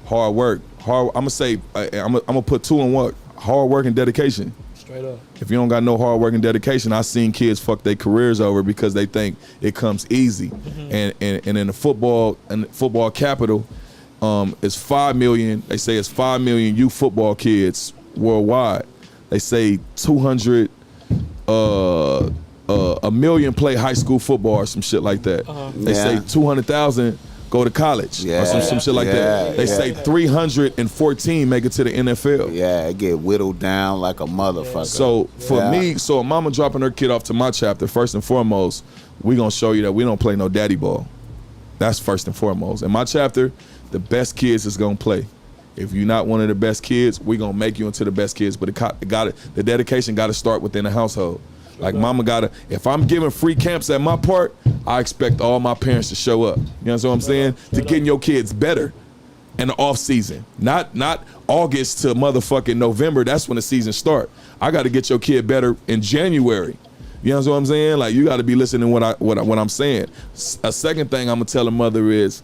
hard work. I'm gonna say I'm gonna put 2 in 1. Hard work and dedication. Straight up. If you don't got no hard work and dedication, I've seen kids fuck their careers over because they think it comes easy. And in the football capital, it's 5 million. They say it's 5 million youth football kids worldwide. They say 200, a million play high school football or some shit like that. They say 200,000 go to college or some shit like that. They say 314 make it to the NFL. Yeah, it get whittled down like a motherfucker. So for me, a mama dropping her kid off to my chapter, first and foremost, we gonna show you that we don't play no daddy ball. That's first and foremost. In my chapter, the best kids is gonna play. If you're not one of the best kids, we gonna make you into the best kids. But the dedication gotta start within the household. Like mama gotta, if I'm giving free camps at my part, I expect all my parents to show up. You know what I'm saying? To getting your kids better in the off season. Not August to motherfucking November. That's when the season start. I gotta get your kid better in January. You know what I'm saying? Like you gotta be listening to what I'm saying. A second thing I'm gonna tell a mother is,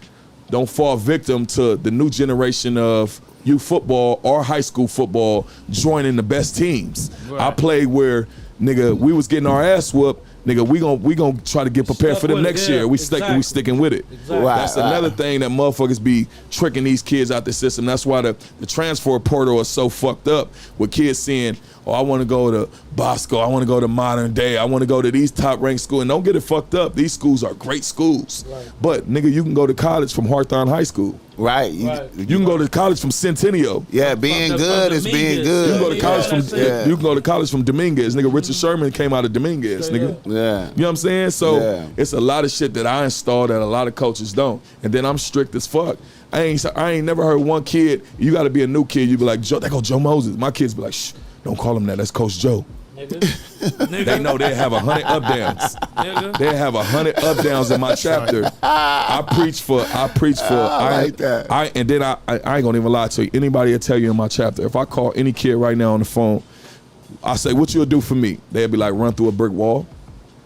don't fall victim to the new generation of youth football or high school football joining the best teams. Right. I played where, nigga, we was getting our ass whooped. Nigga, we gonna try to get prepared for them next year. We sticking with it. Exactly. Right, That's another thing that motherfuckers be tricking these kids out the system. That's why the transfer portal is so fucked up with kids saying, oh, I want to go to Bosco, I want to go to Modern Day, I want to go to these top ranked schools. And don't get it fucked up. These schools are great schools. Right. But nigga, you can go to college from Hawthorne High School. Right. You can go to college from Centennial. Yeah, being good is being good. You can go to college you can go to college from Dominguez. Nigga, Richard Sherman came out of Dominguez, nigga. Yeah. You know what I'm saying? So it's a lot of shit that I install that a lot of coaches don't. And then I'm strict as fuck. I ain't never heard one kid, you gotta be a new kid, you be like, Joe, that go Joe Moses. My kids be like, shh, don't call him that, that's Coach Joe. Nigga. They know they have 100 up downs. They have 100 up downs in my chapter. I preach for. I like that. I ain't gonna even lie to you. Anybody will tell you in my chapter. If I call any kid right now on the phone, I say, "What you'll do for me?" They'll be like, "Run through a brick wall."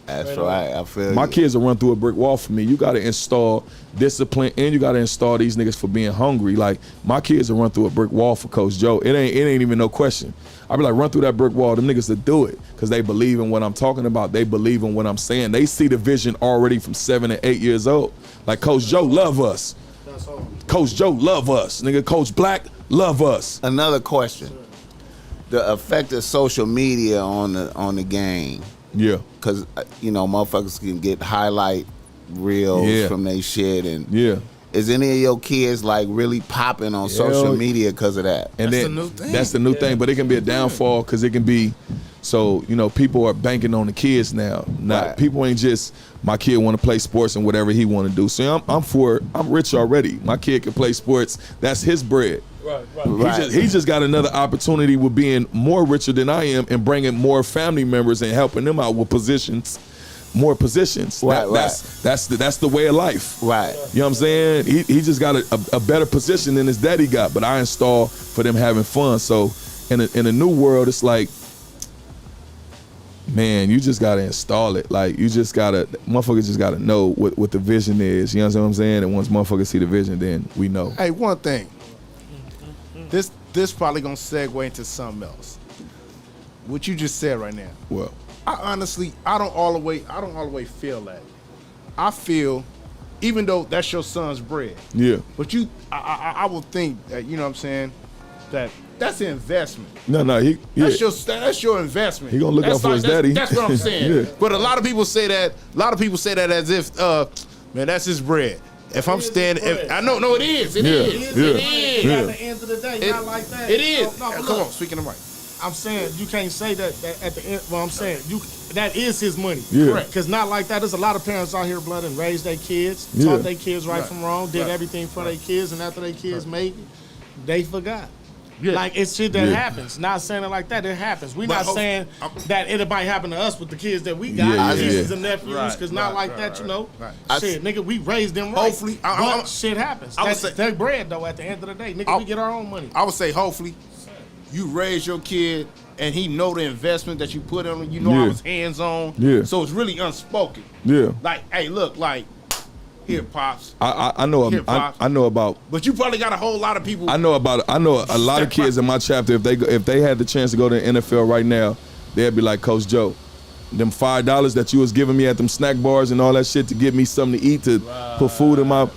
That's right. I feel my kids will run through a brick wall for me. You got to install discipline, and you got to install these niggas for being hungry. Like my kids will run through a brick wall for Coach Joe. It ain't even no question. I be like, run through that brick wall. Them niggas that do it because they believe in what I'm talking about. They believe in what I'm saying. They see the vision already from 7 and 8 years old. Like Coach Joe love us. Coach Joe love us. Nigga, Coach Black love us. Another question: the effect of social media on the game. Yeah, because motherfuckers can get highlight reels from their shit, and is any of your kids like really popping on social media because of that? And that's the new thing. That's the new thing, but it can be a downfall because it can be. So people are banking on the kids now. People ain't just my kid want to play sports and whatever he want to do. So I'm rich already. My kid can play sports. That's his bread. Right. He just got another opportunity with being more richer than I am and bringing more family members and helping them out with more positions. That's the way of life. Right. You know what I'm saying? He just got a better position than his daddy got, but I install for them having fun. So in a new world, it's like Man, you just gotta install it. Like motherfuckers just gotta know what the vision is. You know what I'm saying? And once motherfuckers see the vision, then we know. Hey, one thing. This probably gonna segue into something else. What you just said right now. Well, I don't all the way feel that. I feel, even though that's your son's bread. Yeah. But I would think that, you know what I'm saying, that's an investment. No, that's your investment. He gonna look out for his daddy. That's what I'm saying. Yeah. But a lot of people say that. As if, man, that's his bread. If I'm standing, I know, no, it is. It is. At the end of the day, not like that. It is. No, come on, speaking of Mike. I'm saying you can't say that at the end. Well, I'm saying that is his money. Yeah. Correct. Because not like that. There's a lot of parents out here, blood, and raised their kids, taught their kids right from wrong, did everything for their kids, and after their kids made it, they forgot. Yeah. Like, it's shit that happens. Not saying it like that. It happens. We're not saying that it might happen to us with the kids that we got, nieces and nephews, because not like that, you know. Shit, nigga, we raised them right. Hopefully. But shit happens. That's their bread, though, at the end of the day. Nigga, we get our own money. I would say, hopefully, you raise your kid, and he know the investment that you put on him. You know I was hands-on. Yeah. So it's really unspoken. Yeah. Like, hey, look, like, here, Pops. I know about. But you probably got a whole lot of people. I know a lot of kids in my chapter. If they had the chance to go to the NFL right now, they'd be like, Coach Joe, them $5 that you was giving me at them snack bars and all that shit to get me something to eat to put food in my.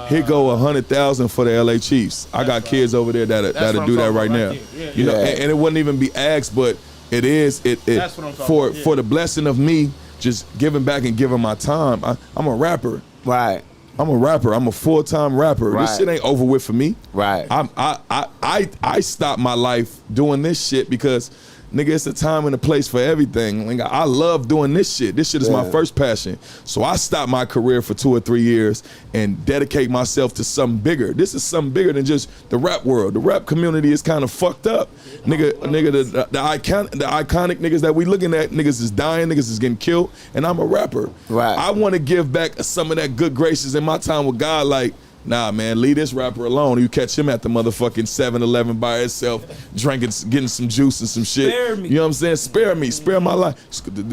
Here go 100,000 for the LA Chiefs. I got kids over there that'll do that right now. You know, and it wouldn't even be asked, but it is for the blessing of me just giving back and giving my time. I'm a rapper. Right. I'm a rapper. I'm a full-time rapper. Right. This shit ain't over with for me. Right. I stopped my life doing this shit because, nigga, it's a time and a place for everything. Nigga, I love doing this shit. This shit is my first passion. So I stopped my career for 2 or 3 years and dedicate myself to something bigger. This is something bigger than just the rap world. The rap community is kind of fucked up. Nigga, the iconic niggas that we looking at, niggas is dying, niggas is getting killed, and I'm a rapper. Right. I want to give back some of that good graces in my time with God, like, nah, man, leave this rapper alone. You catch him at the motherfucking 7-Eleven by himself, drinking, getting some juice and some shit. Spare me. You know what I'm saying? Spare me, spare my life.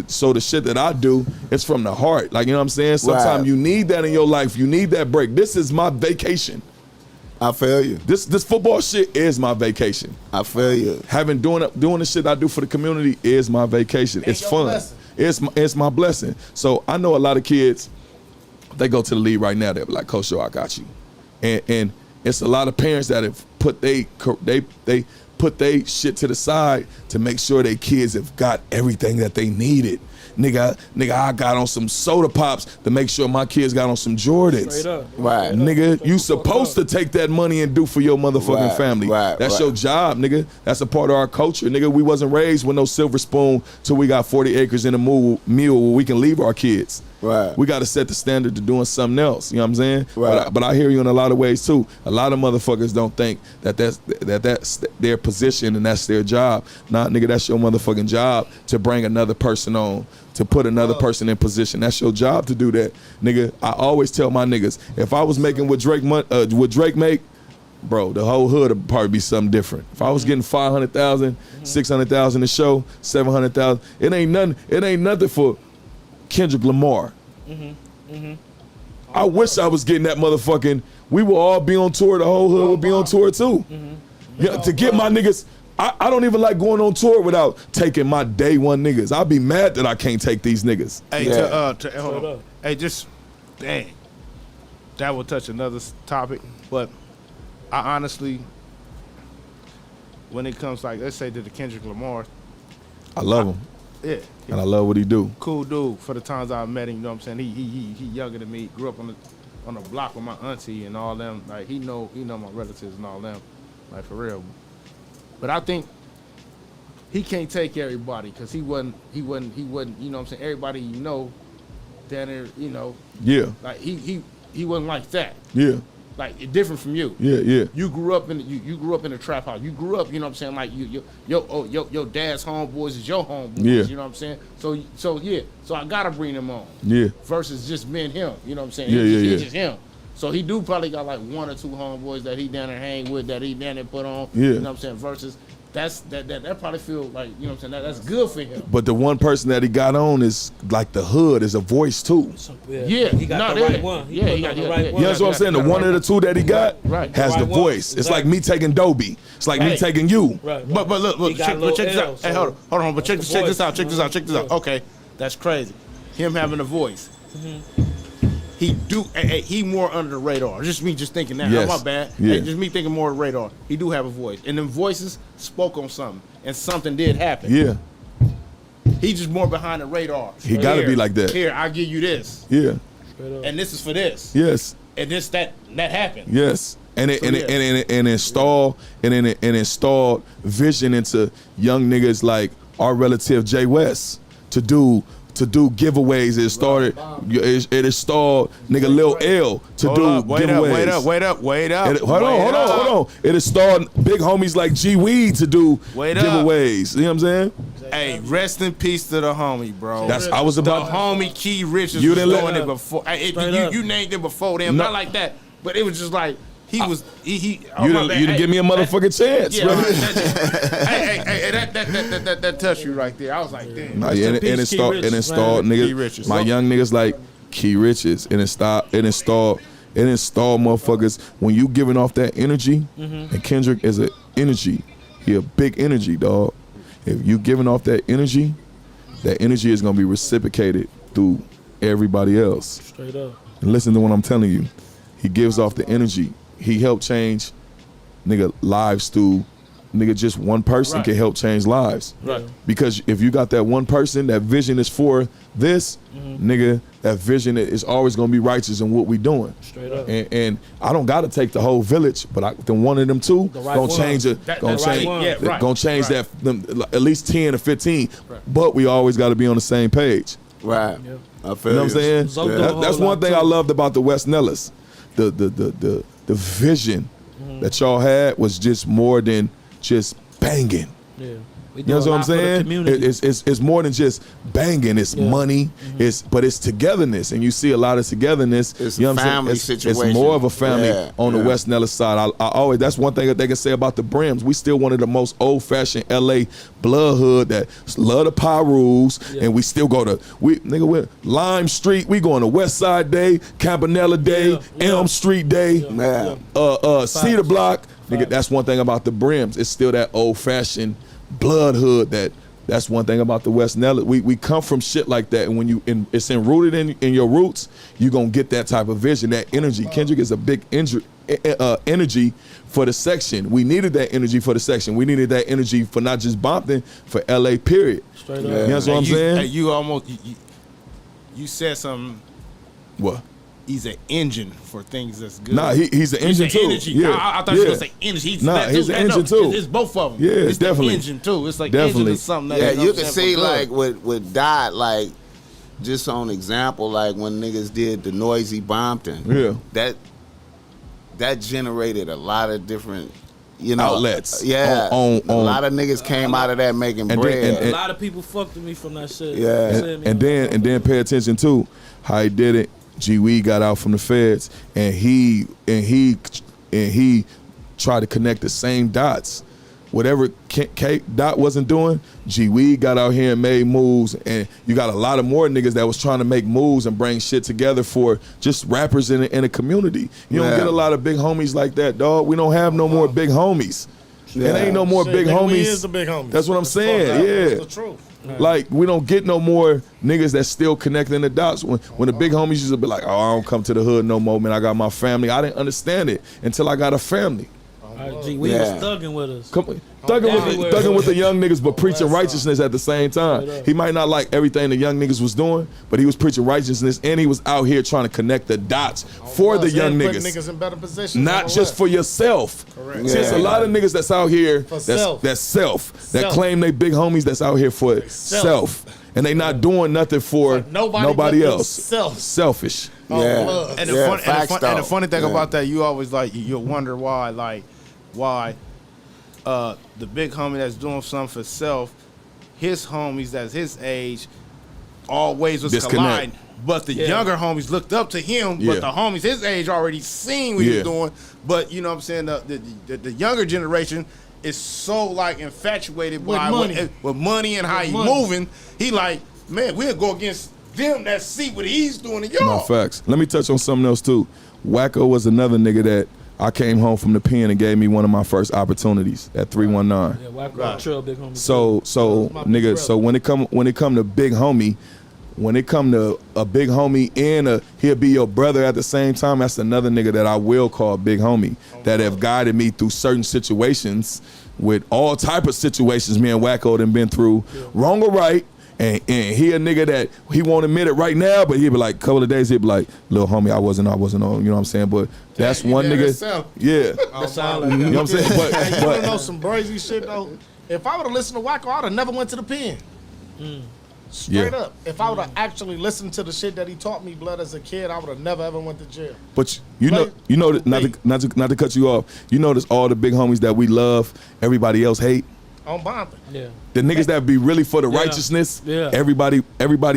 So the shit that I do, it's from the heart. Like, you know what I'm saying? Sometimes you need that in your life. You need that break. This is my vacation. I feel you. This football shit is my vacation. I feel you. Doing the shit I do for the community is my vacation. It's fun. Blessing. It's my blessing. So I know a lot of kids, they go to the league right now, they'll be like, Coach Joe, I got you. And it's a lot of parents that have put they put they shit to the side to make sure their kids have got everything that they needed. Nigga, I got on some soda pops to make sure my kids got on some Jordans. Straight up. Right. Nigga, you supposed to take that money and do for your motherfucking family. That's your job, nigga. That's a part of our culture. Nigga, we wasn't raised with no silver spoon till we got 40 acres in a mule where we can leave our kids. Right. We got to set the standard to doing something else. You know what I'm saying? Right. But I hear you in a lot of ways too. A lot of motherfuckers don't think that's their position and that's their job. Nah, nigga, that's your motherfucking job to bring another person on, to put another person in position. That's your job to do that, nigga. I always tell my niggas, if I was making what Drake make, bro, the whole hood would probably be something different. If I was getting 500,000, 600,000 a show, 700,000, it ain't nothing for Kendrick Lamar. I wish I was getting that motherfucking. We will all be on tour. The whole hood would be on tour too. Yeah, to get my niggas. I don't even like going on tour without taking my day one niggas. I'll be mad that I can't take these niggas. Hey, hold on. Hey, just dang. That will touch another topic, but I honestly, when it comes like, let's say to the Kendrick Lamar, I love him. Yeah. And I love what he do. Cool dude. For the times I've met him, you know what I'm saying? He younger than me. Grew up on the block with my auntie and all them. Like he know my relatives and all them. Like for real. But I think he can't take everybody because he wasn't, you know what I'm saying? Everybody you know, down there, you know. Yeah. Like he wasn't like that. Yeah. Like different from you. Yeah. You grew up in you grew up in a trap house. You grew up, you know what I'm saying, like your dad's homeboys is your homeboys. Yeah. You know what I'm saying? So I gotta bring them on. Yeah. Versus just me and him. You know what I'm saying? Yeah. He's just him. So he do probably got like 1 or 2 homeboys that he down there hang with, that he down there put on. Yeah. You know what I'm saying? Versus that probably feel like, you know what I'm saying, that's good for him. But the one person that he got on is like the hood is a voice too. He got the right one. He got the right one. You know what I'm saying? The one of the two that he got has the voice. It's like me taking Dobie. It's like me taking you. But look, check this out. Hey, hold on, but check this out. Okay, that's crazy. Him having a voice. He more under the radar. Just me thinking that. Yes. Oh, my bad. Yeah. Hey, just me thinking more radar. He do have a voice. And them voices spoke on something. And something did happen. Yeah. He just more behind the radar. He gotta be like that. Here, I'll give you this. Yeah. And this is for this. Yes. And this that happened. Yes. And installed vision into young niggas like our relative Jay West to do giveaways. It installed nigga Lil L to do giveaways. Wait up. Hold on. It installed big homies like G Weed to do giveaways. You know what I'm saying? Hey, rest in peace to the homie, bro. I was about the homie Key Richards was doing it before. You named it before them, not like that, but it was just like he was. You didn't give me a motherfucking chance. Yeah, that touched you right there. I was like, damn. It installed niggas. My young niggas like Key Richards. It installed motherfuckers. When you giving off that energy, and Kendrick is an energy. He a big energy, dog. If you giving off that energy is gonna be reciprocated through everybody else. Straight up. And listen to what I'm telling you. He gives off the energy. He helped change nigga lives through nigga just one person can help change lives. Right. Because if you got that one person, that vision is for this, nigga, that vision is always gonna be righteous in what we doing. Straight up. And I don't gotta take the whole village, but then one of them two gonna change it. Gonna change that at least 10 or 15. Right. But we always gotta be on the same page. Right. Yeah. I feel you know what I'm saying? That's one thing I loved about the West Nellis. The vision that y'all had was just more than just banging. Yeah. You know what I'm saying? It's more than just banging. It's money. But it's togetherness, and you see a lot of togetherness. It's you know a family situation. It's more of a family on the West Nellis side. I always, that's one thing that they can say about the Brims. We still one of the most old-fashioned LA bloodhood that love the power rules, and we still go to we're Lime Street. We going to West Side Day, Campanella Day, Elm Street Day, Cedar Block. Nigga, that's one thing about the Brims. It's still that old-fashioned bloodhood. That's one thing about the West Nellis. We come from shit like that, and when it's rooted in your roots, you gonna get that type of vision, that energy. Kendrick is a big energy for the section. We needed that energy for the section. We needed that energy for not just Bompton, for LA. Period. Straight up. You know what I'm saying? You said something. What? He's an engine for things that's good. Nah, he's an engine too. Energy. Yeah. I thought you were gonna say energy. He's an engine too. It's both of them. Yeah, it's definitely the engine too. It's like definitely. engine is something that you can see like with Dot, like just on example, like when niggas did the Noisy Bompton. Yeah. That generated a lot of different outlets. Yeah. A lot of niggas came out of that making bread. And a lot of people fucked with me from that shit. Yeah. And then pay attention to how he did it. G Weed got out from the feds, and he tried to connect the same dots. Whatever Dot wasn't doing, G Weed got out here and made moves, and you got a lot of more niggas that was trying to make moves and bring shit together for just rappers in a community. You don't get a lot of big homies like that, dog. We don't have no more big homies. It ain't no more big homies. We is the big homies. That's what I'm saying. Yeah. That's the truth. Like, we don't get no more niggas that still connecting the dots. When the big homies used to be like, oh, I don't come to the hood no more, man. I got my family. I didn't understand it until I got a family. We was thugging with us. Thugging with the young niggas, but preaching righteousness at the same time. He might not like everything the young niggas was doing, but he was preaching righteousness, and he was out here trying to connect the dots for the young niggas. Niggas in better positions. Not just for yourself. Correct. There's a lot of niggas that's out here that claim they big homies that's out here for self. And they not doing nothing for nobody else. Selfish. Yeah. And the funny thing about that, you always you'll wonder why the big homie that's doing something for self, his homies that's his age always was colliding. But the younger homies looked up to him, but the homies his age already seen what he was doing. But you know what I'm saying, the younger generation, is so like infatuated with money and how he moving. He like, man, we'll go against them that see what he's doing to y'all. No, facts. Let me touch on something else too. Wacko was another nigga that I came home from the pen and gave me one of my first opportunities at 319. Yeah, Wacko Trail, big homie. So nigga, so when it come to big homie, when it come to a big homie and he'll be your brother at the same time, that's another nigga that I will call big homie, that have guided me through certain situations, with all type of situations me and Wacko done been through, wrong or right. And he a nigga that he won't admit it right now, but he'd be like, a couple of days, he'd be like, little homie, I wasn't on, you know what I'm saying? But that's one nigga. Yeah. That sound like you know what I'm saying? Hey, you wanna know some crazy shit though? If I would have listened to Wacko, I'd have never went to the pen. Straight up. If I would have actually listened to the shit that he taught me, blood, as a kid, I would have never ever went to jail. But you know, not to cut you off. You notice all the big homies that we love, everybody else hate. On Bonta. Yeah. The niggas that be really for the righteousness, everybody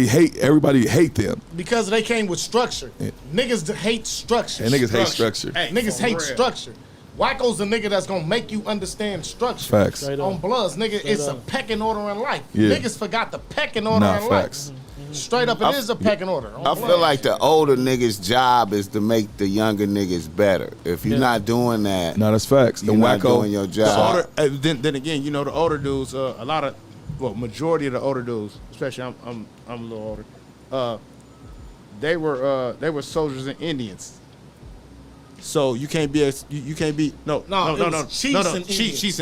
hate them. Because they came with structure. Yeah. Niggas hate structure. And niggas hate structure. Hey, niggas hate structure. Wacko's a nigga that's gonna make you understand structure. Facts. On Bloods, nigga, it's a pecking order in life. Yeah. Niggas forgot the pecking order in facts. life. Straight up, it is a pecking order. I feel like the older niggas' job is to make the younger niggas better. If you're not doing that, no, that's facts. You're not doing your job. Then again, you know, the older dudes, majority of the older dudes, especially I'm a little older, they were soldiers and Indians. So you can't be chiefs and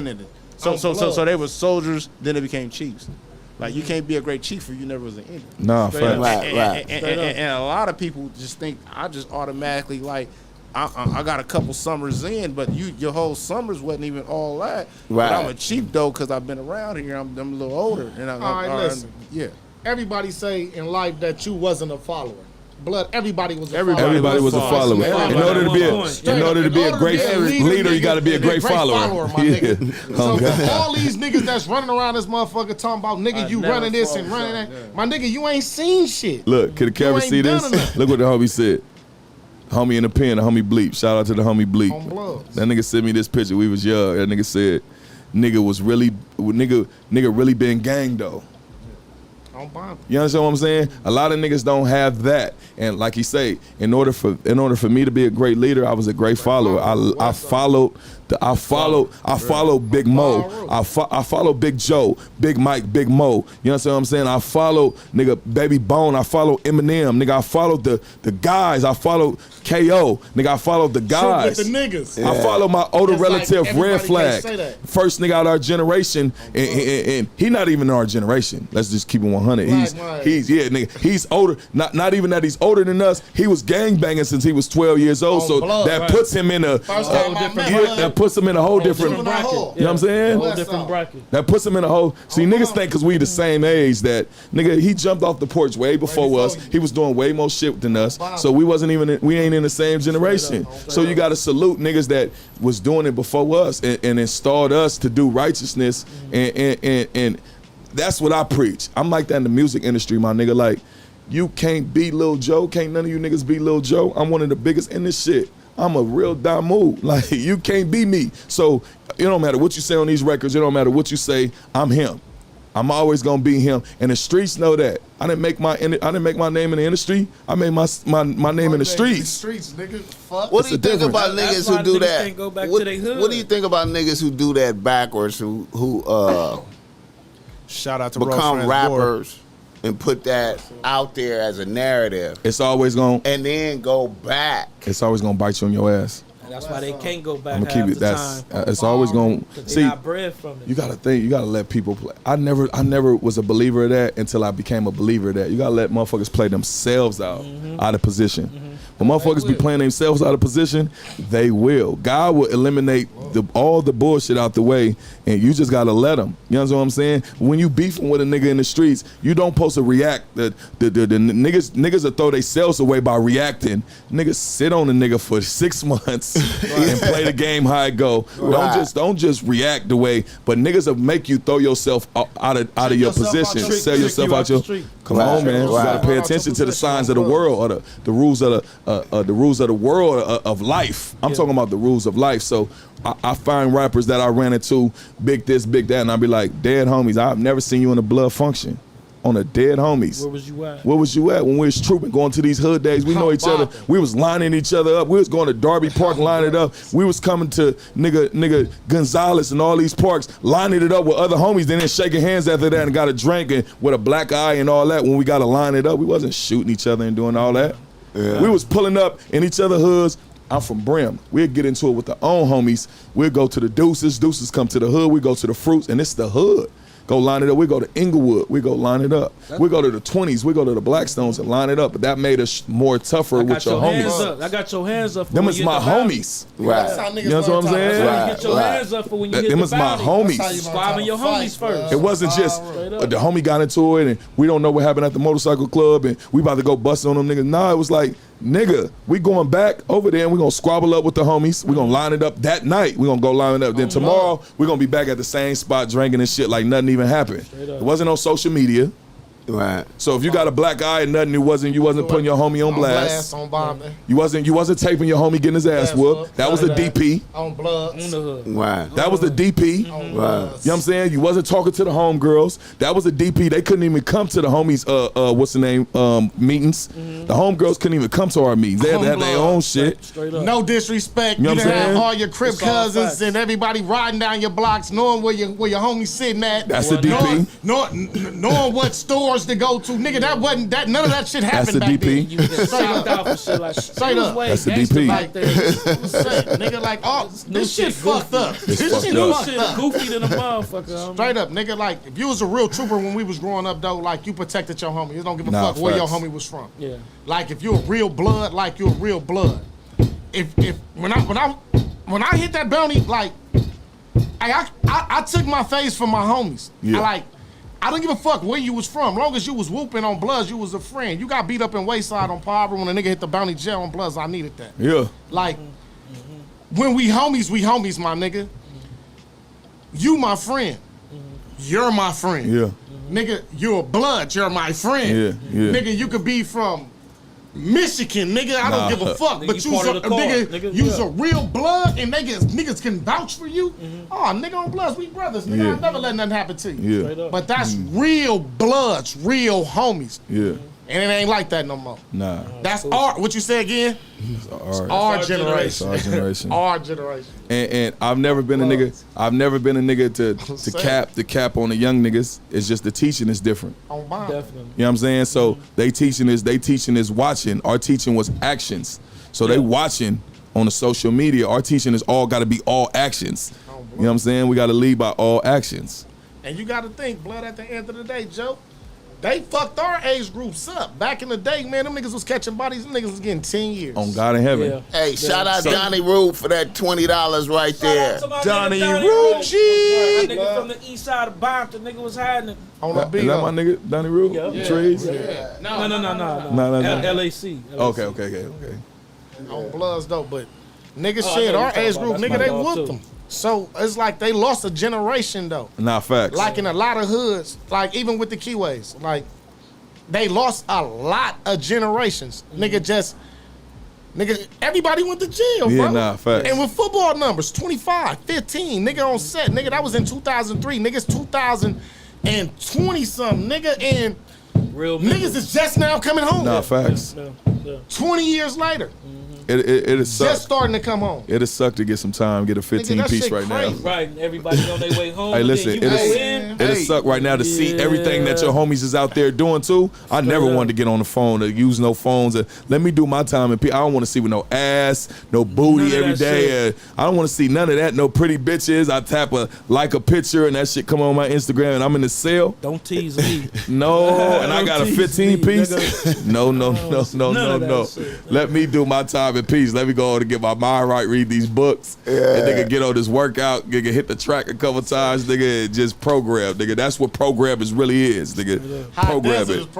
Indians. So they were soldiers, then they became chiefs. Like, you can't be a great chief if you never was an Indian. Nah, facts. Right. And a lot of people just think I just automatically like I got a couple summers in, but your whole summers wasn't even all that. Right. But I'm a chief though because I've been around here. I'm a little older. And listen. Yeah. Everybody say in life that you wasn't a follower. Blood, everybody was a follower. Everybody was a follower. In order to be a great leader, you got to be a great follower. My nigga. So for all these niggas that's running around this motherfucker talking about, nigga, you running this and running that. My nigga, you ain't seen shit. Look, could the camera see this? Look what the homie said. Homie in the pen, the homie Bleep. Shout out to the homie Bleep. That nigga sent me this picture. We was young. That nigga said, nigga really been gang though. You understand what I'm saying? A lot of niggas don't have that, and like he say, in order for me to be a great leader, I was a great follower. I followed Big Mo. I followed Big Joe, Big Mike, Big Mo. You understand what I'm saying? I followed nigga Baby Bone. I followed Eminem. Nigga, I followed the guys. I followed KO. Nigga, I followed the guys. With the niggas. Yeah. I followed my older relative, Red Flag. First nigga out of our generation, and he not even in our generation. Let's just keep it 100. He's older. Not even that he's older than us. He was gangbanging since he was 12 years old. So that puts him in a puts him in a whole different bracket. You know what I'm saying? Whole different bracket. That puts him in a whole. See, niggas think because we the same age that nigga he jumped off the porch way before us. He was doing way more shit than us. So we ain't in the same generation. So you got to salute niggas that was doing it before us and installed us to do righteousness and that's what I preach. I'm like that in the music industry, my nigga. Like, you can't be Lil Joe. Can't none of you niggas be Lil Joe. I'm one of the biggest in this shit. I'm a real Damu. Like, you can't be me. So it don't matter what you say on these records. It don't matter what you say. I'm him. I'm always gonna be him. And the streets know that. I didn't make my name in the industry. I made my name in the streets. Nigga. Fuck. What do you think about niggas who do that? What do you think about niggas who do that backwards? Who shout out to become rappers and put that out there as a narrative. It's always gonna and then go back. It's always gonna bite you in your ass. And that's why they can't go back. I'm gonna keep it. It's always gonna see. Bread from it. You gotta think. You gotta let people play. I never was a believer of that until I became a believer of that. You gotta let motherfuckers play themselves out of position. When motherfuckers be playing themselves out of position, they will. God will eliminate all the bullshit out the way, and you just gotta let them. You know what I'm saying? When you beefing with a nigga in the streets, you don't supposed to react. The niggas will throw themselves away by reacting. Niggas sit on the nigga for 6 months and play the game how it go. Don't just react the way, but niggas will make you throw yourself out of your position, sell yourself out your. Come on, man. You gotta pay attention to the signs of the world or the rules of the rules of the world of life. I'm talking about the rules of life. So I find rappers that I ran into, big this, big that, and I be like, dead homies, I've never seen you in a blood function. On a dead homies. Where was you at? Where was you at when we was trooping, going to these hood days? We know each other. We was lining each other up. We was going to Darby Park, lining it up. We was coming to nigga Gonzalez and all these parks, lining it up with other homies, then shaking hands after that and got a drink and with a black eye and all that. When we got to line it up, we wasn't shooting each other and doing all that. Yeah. We was pulling up in each other's hoods. I'm from Brim. We'd get into it with our own homies. We'd go to the Deuces. Deuces come to the hood. We go to the Fruits, and it's the hood. Go line it up. We go to Inglewood. We go line it up. We go to the 20s. We go to the Blackstones and line it up. But that made us more tougher with your homies. I got your hands up. Them is my homies. Right. That's how niggas you know what I'm saying? Right. Get your hands up for when you hit the Them is my homies. Squabbing your homies first. It wasn't just the homie got into it and we don't know what happened at the motorcycle club and we about to go bust on them niggas. Nah, it was like, nigga, we going back over there and we gonna squabble up with the homies. We gonna line it up that night. We gonna go line it up. Then tomorrow, we gonna be back at the same spot drinking and shit like nothing even happened. It wasn't on social media. Right. So if you got a black eye and nothing, you wasn't putting your homie on blast. On bombing. You wasn't taping your homie getting his ass whooped. That was the DP. On Bloods. Right. That was the DP. Right. You know what I'm saying? You wasn't talking to the homegirls. That was the DP. They couldn't even come to the homies, what's the name, meetings. The homegirls couldn't even come to our meetings. They had to have their own shit. Straight up. No disrespect. You know You what didn't I'm have saying? all your crib cousins and everybody riding down your blocks, knowing where your homies sitting at. That's the DP. Knowing what stores to go to. Nigga, none of that shit happened back then. You get shout out for shit like Straight up. That's the DP. Like Nigga, like, this shit fucked up. This shit fucked up. Goofy than a motherfucker. Straight up, nigga, like, if you was a real trooper when we was growing up, though, like, you protected your homie. You don't give a fuck where your homie was from. Yeah. Like, if you're a real blood, like, you're a real blood. When I hit that bounty, like, I took my face from my homies. Yeah. I don't give a fuck where you was from. Long as you was whooping on Bloods, you was a friend. You got beat up in Wayside on Palmer when a nigga hit the bounty jail on Bloods. I needed that. Yeah. Like, when we homies, my nigga. You my friend. You're my friend. Yeah. Nigga, you're a blood. You're my friend. Yeah. Nigga, you could be from Michigan, nigga. I don't give a fuck. But you you's a real blood and niggas can vouch for you. Oh, nigga on Bloods, we brothers. Nigga, I'll never let nothing happen to you. Yeah. But that's real bloods, real homies. Yeah. And it ain't like that no more. Nah. That's our, what you say again? Our generation. Our generation. Our generation. And I've never been a nigga to cap on the young niggas. It's just the teaching is different. On bond. Definitely. You know what I'm saying? So they teaching is watching. Our teaching was actions. So they watching on the social media. Our teaching is all gotta be all actions. You know what I'm saying? We gotta lead by all actions. And you gotta think, blood, at the end of the day, Joe, they fucked our age groups up. Back in the day, man, them niggas was catching bodies, them niggas was getting 10 years. On God in heaven. Yeah. Hey, shout out Donnie Rube for that $20 right there. Donnie Rucci. Nigga from the east side of Bompton, nigga was hiding. On the Is that my nigga, Donnie Rube? Yeah. Trees? Yeah. No. LAC. Okay. On Bloods, though, but niggas shit, our age group, nigga, they whooped them. So it's like they lost a generation, though. Nah, facts. Like in a lot of hoods, like even with the Keyways, like they lost a lot of generations. Nigga, everybody went to jail, bro. Yeah, nah, facts. And with football numbers, 25, 15, nigga on set, nigga, that was in 2003. Niggas 2020 something, nigga, and real niggas is just now coming home. Nah, facts. 20 years later. It is suck. Just starting to come home. It'd suck to get some time, get a 15 piece right now. Right, and everybody's on their way home. Hey, listen, it'll suck right now to see everything that your homies is out there doing too. I never wanted to get on the phone or use no phones. Let me do my time. And I don't want to see with no ass, no booty every day. I don't want to see none of that. No pretty bitches. I tap a picture and that shit come on my Instagram and I'm in the cell. Don't tease me. No, and I got a 15 piece. No. Let me do my time in peace. Let me go on and get my mind right, read these books, and nigga get on this workout, nigga hit the track a couple times, nigga, and just program, nigga. That's what programming really is, nigga. Program it.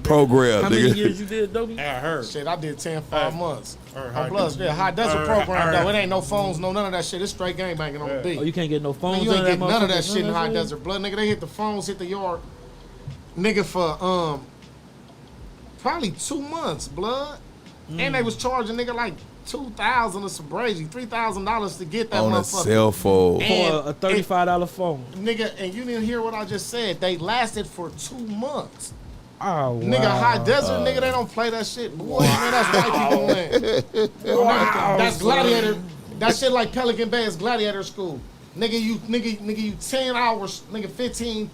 Program, How nigga. many years you did, Dobie? I heard. Shit, I did 5 months. Plus, high desert program, though. It ain't no phones, no none of that shit. It's straight gang banging on the beat. Oh, you can't get no phones. Man, you ain't get none of that shit in high desert, blood. Nigga, they hit the phones, hit the yard. Nigga, for probably 2 months, blood. And they was charging nigga like $2,000 of sobriety, $3,000 to get that on motherfucker. a cell phone. For a $35 phone. Nigga, and you didn't hear what I just said. They lasted for 2 months. Oh, wow. Nigga, High Desert, nigga, they don't play that shit. Boy, man, that's white people land. Wow. That's Gladiator. That shit like Pelican Bay is Gladiator school. Nigga, you 10 hours, nigga,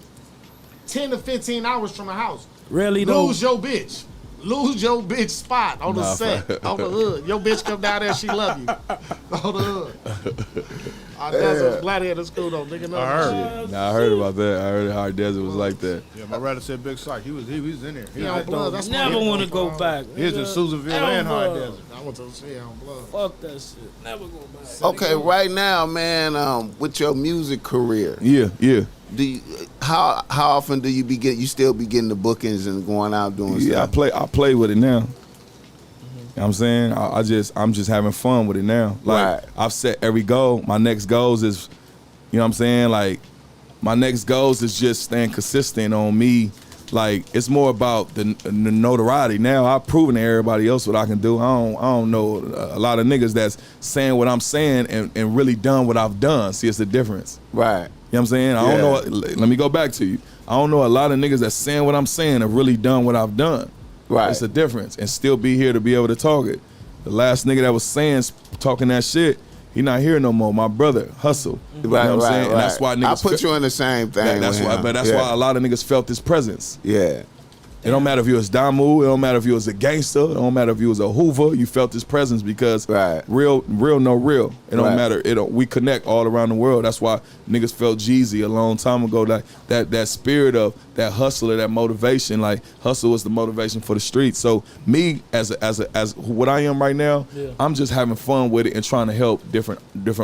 10 to 15 hours from the house. Really though? Lose your bitch. Lose your bitch spot on the set, on the hood. Your bitch come down there, she love you. On the hood. High Desert was Gladiator school though, nigga. I heard. I heard about that. I heard High Desert was like that. Yeah, my brother said Big Psych. He was in there. He on blood. That's Never want to go back. He was in Susanville and High Desert. I went to see on blood. Fuck that shit. Never go back. Okay, right now, man, with your music career, Yeah. do you, how often do you still be getting the bookings and going out doing stuff? I play with it now. You know what I'm saying? I'm just having fun with it now. Like, Right. I've set every goal. My next goals is, you know what I'm saying? Like, my next goals is just staying consistent on me. Like, it's more about the notoriety. Now I've proven to everybody else what I can do. I don't know a lot of niggas that's saying what I'm saying and really done what I've done. See, it's the difference. Right. You know what I'm saying? I don't know. Let me go back to you. I don't know a lot of niggas that's saying what I'm saying have really done what I've done. Right. It's a difference. And still be here to be able to talk it. The last nigga that was talking that shit, he not here no more. My brother, Hussle. You know what I'm saying? And that's why niggas I put you in the same thing. That's why a lot of niggas felt his presence. Yeah. It don't matter if you was Damu, it don't matter if you was a gangster, it don't matter if you was a Hoover, you felt his presence because real no real. It don't matter. We connect all around the world. That's why niggas felt Jeezy a long time ago. That spirit of that hustle, that motivation. Like hustle was the motivation for the streets. So me as what I am right now, I'm just having fun with it and trying to help different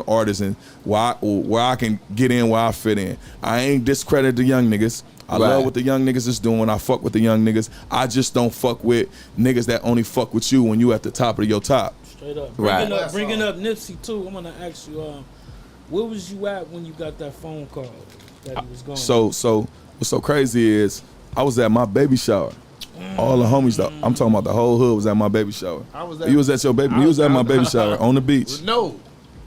artists and where I can get in, where I fit in. I ain't discredit the young niggas. I love what the young niggas is doing. I fuck with the young niggas. I just don't fuck with niggas that only fuck with you when you at the top of your top. Straight up. Right. Bringing up Nipsey too. I'm gonna ask you, where was you at when you got that phone call that he was gone? So what's so crazy is I was at my baby shower. All the homies, though, I'm talking about the whole hood was at my baby shower. You was at your baby. You was at my baby shower on the beach.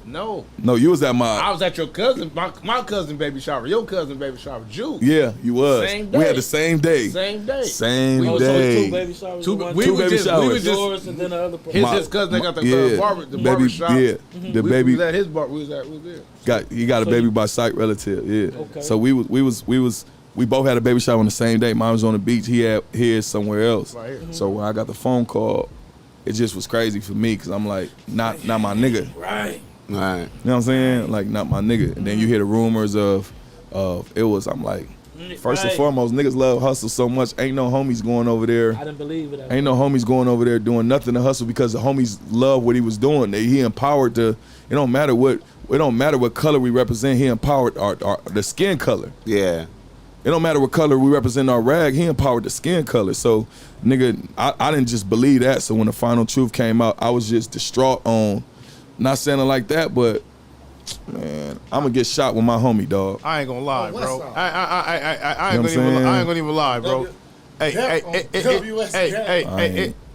No, you was at my. I was at your cousin, my cousin baby shower, your cousin baby shower, Jew. Yeah, you was. Same day. We had the same day. Same day. Same So day. two baby showers. Two baby showers. We was yours and then the other person. His cousin, they got the barber shop. Yeah, the baby. We was at his bar. We was there. He got a baby by sight relative. Yeah. Okay. So we both had a baby shower on the same day. Mine was on the beach. He had his somewhere else. Right here. So when I got the phone call, it just was crazy for me because I'm like, not my nigga. Right. Right. You know what I'm saying? Like, not my nigga. And then you hear the rumors of it was, I'm like, first and foremost, niggas love Hustle so much. Ain't no homies going over there. I didn't believe it. Ain't no homies going over there doing nothing to Hustle because the homies love what he was doing. He empowered it don't matter what color we represent, he empowered the skin color. Yeah. It don't matter what color we represent our rag, he empowered the skin color. So, nigga, I didn't just believe that. So when the final truth came out, I was just distraught on, not saying it like that, but man, I'm gonna get shot with my homie, dog. I ain't gonna lie, bro. I You know ain't gonna even lie, bro.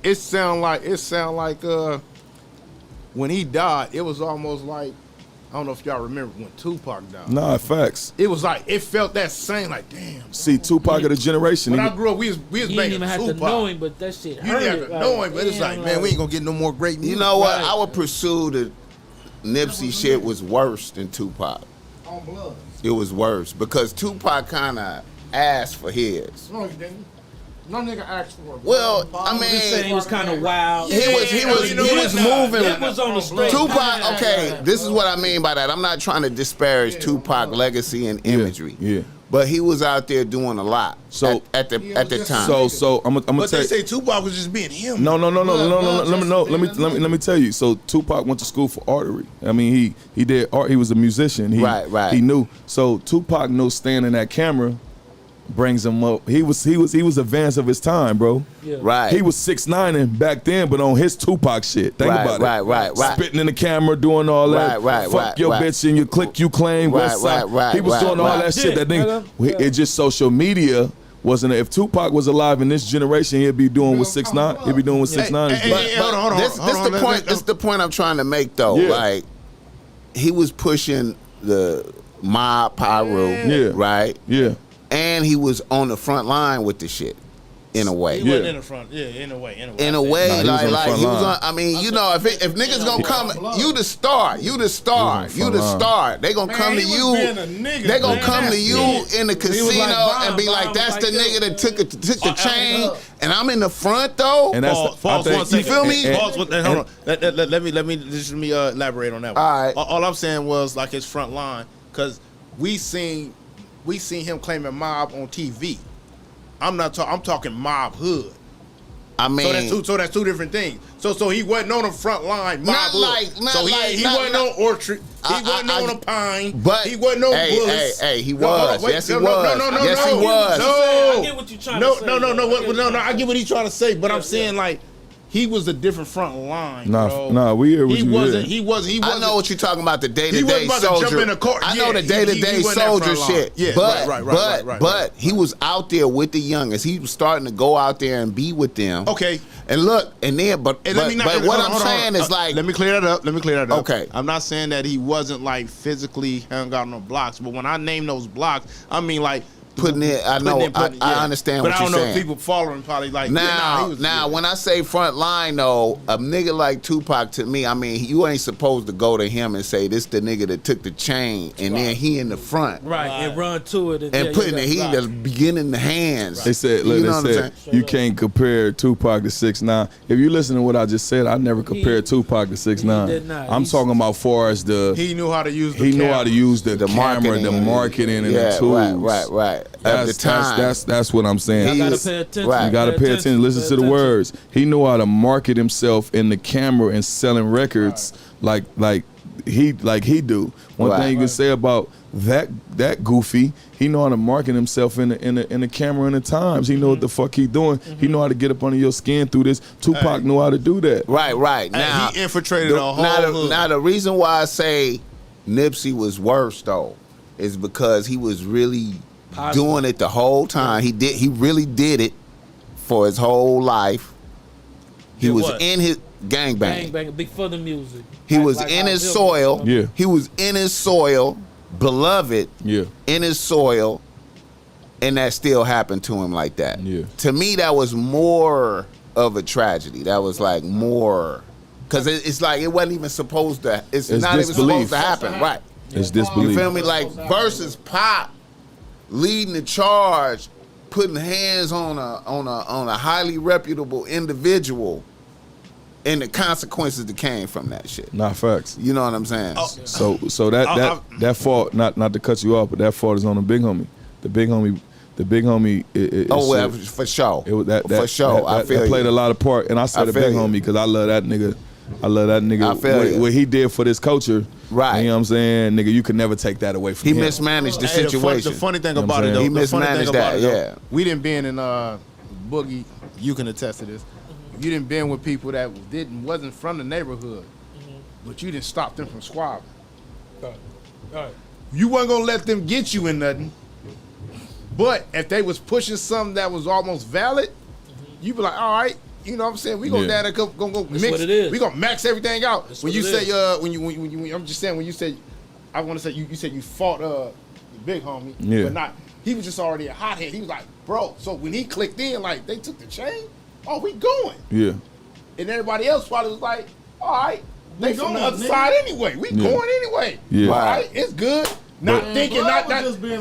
It sound like when he died, it was almost like, I don't know if y'all remember when Tupac died. Nah, facts. It was like, it felt that same, like, damn. See, Tupac of the generation. When I grew up, we was You banging didn't even have Tupac. to know him, but that shit hurt. You didn't have to know him, but it's like, man, we ain't gonna get no more great music. You know what? Our pursuit of Nipsey shit was worse than Tupac. On blood. It was worse because Tupac kind of asked for his. No, he didn't. No nigga asked for it. Well, I Just saying he mean, was kind of wild. he was moving. It was on the street. Tupac, okay, this is what I mean by that. I'm not trying to disparage Tupac legacy and imagery. Yeah. But he was out there doing a lot. So at the time. So I'm gonna But tell they you. say Tupac was just being him. No. Let me tell you. So Tupac went to school for artery. I mean, he did art. He was a musician. Right. He knew. So Tupac knows standing that camera brings him up. He was advanced of his time, bro. Yeah. Right. He was 6'9" and back then, but on his Tupac shit. Think about it. Right. Spitting in the camera, doing all that. Fuck your bitch and you click, you claim. West Side. He was doing all that shit. That nigga. It's just social media wasn't it? If Tupac was alive in this generation, he'd be doing with 6ix9ine. He'd be doing with 6ix9ine. Hold on. This the point. This the point I'm trying to make, though. Yeah. Like, he was pushing the mob Pyru, right? Yeah. And he was on the front line with the shit. In a way, he wasn't in the front. Yeah, in a way. In a way, nah, like he was on. I mean, you know, if niggas gonna come, you the star. They gonna come to you. They gonna come to you in the casino and be like, "That's the nigga that took the chain." And I'm in the front though. And that's you feel me? Hold on. Let me elaborate on that one. All right. All I'm saying was like his front line, because we seen him claiming mob on TV. I'm talking mob hood. I mean, so that's two different things. So he wasn't on the front line. Mob hood. He wasn't on Orchard. He wasn't on a Pine. But he wasn't on Bullets. Hey, he was. Yes, he was. No. Yes, he was. I get what you're trying to say. No. I get what he's trying to say, but I'm saying like. He was a different front line, bro. Nah, we hear what you hear. He wasn't. I know what you're talking about, the day-to-day soldier. He wasn't about to jump in the car. I know the day-to-day soldier shit. Yeah, but he was out there with the youngest. He was starting to go out there and be with them. Okay. And look, and then, but what I'm saying is like... Let me clear that up. Okay. I'm not saying that he wasn't like physically hung out on the blocks, but when I name those blocks, I mean like... Putting it, I understand what you're saying. But I don't know if people following probably like. Now, when I say front line though, a nigga like Tupac to me, I mean, you ain't supposed to go to him and say this the nigga that took the chain, and then he in the front, and run to it, and putting the heat the beginning the hands. They said, you can't compare Tupac to 6ix9ine. If you listen to what I just said, I never compared Tupac to 6ix9ine. I'm talking about far as he knew how to use the camera, the marketing, and the tools. Right. At the time, that's what I'm saying. You gotta pay attention. Right. You gotta pay attention. Listen to the words. He knew how to market himself in the camera and selling records like he do. One thing you can say about that goofy, he know how to market himself in the camera and the times. He know what the fuck he doing. He know how to get up under your skin through this. Tupac knew how to do that. Right. Now he infiltrated a whole hood. Now the reason why I say Nipsey was worse though is because he was really doing it the whole time. He really did it for his whole life. He was in his gangbang. Big for the music. He was in his soil. Yeah. He was in his soil, beloved. Yeah. In his soil, and that still happened to him like that. Yeah. To me, that was more of a tragedy. That was like more, because it's like it wasn't even supposed to. It's not even supposed to happen. Right. It's disbelief. You feel me? Like versus Pop leading the charge, putting hands on a highly reputable individual, and the consequences that came from that shit. Not facts. You know what I'm saying? So that fault, not to cut you off, but that fault is on the big homie. The big homie. For sure. For sure. I feel that played a lot of part, and I said the big homie because I love that nigga. I feel what he did for this culture. Right. You know what I'm saying? Nigga, you could never take that away from him. He mismanaged the situation. The funny thing about it, though, he mismanaged that, we didn't been in Boogie, you can attest to this. You didn't been with people that wasn't from the neighborhood, but you didn't stop them from squabbling. Right. You wasn't gonna let them get you in nothing. But if they was pushing something that was almost valid, you be like, all right. You know what I'm saying? We gonna go mix. We gonna max everything out. When you say I'm just saying when you say I want to say you said you fought the big homie, but not. He was just already a hothead. He was like, bro. So when he clicked in, like they took the chain. Oh, we going. Yeah. And everybody else probably was like, all right, they from the other side anyway. We going anyway. Yeah. All right, it's good. Not thinking, not at the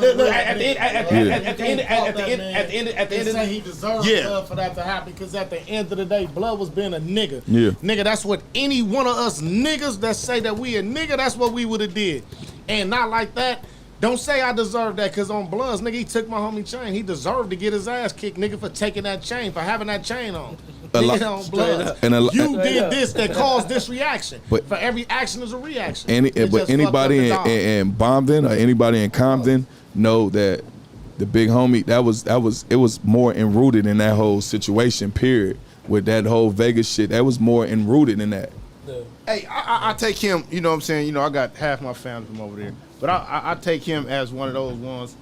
end, he deserved love for that to happen because at the end of the day, Blood was being a nigga. Yeah. Nigga, that's what any one of us niggas that say that we a nigga, that's what we would have did. And not like that. Don't say I deserve that because on Bloods, nigga, he took my homie chain. He deserved to get his ass kicked, nigga, for taking that chain, for having that chain on. Nigga, on Bloods. You did this that caused this reaction. But for every action is a reaction. But anybody in Bombden or anybody in Compton know that the big homie, it was more enrooted in that whole situation, period. With that whole Vegas shit, that was more enrooted in that. Hey, I take him, you know what I'm saying? You know, I got half my family from over there. But I take him as one of those ones,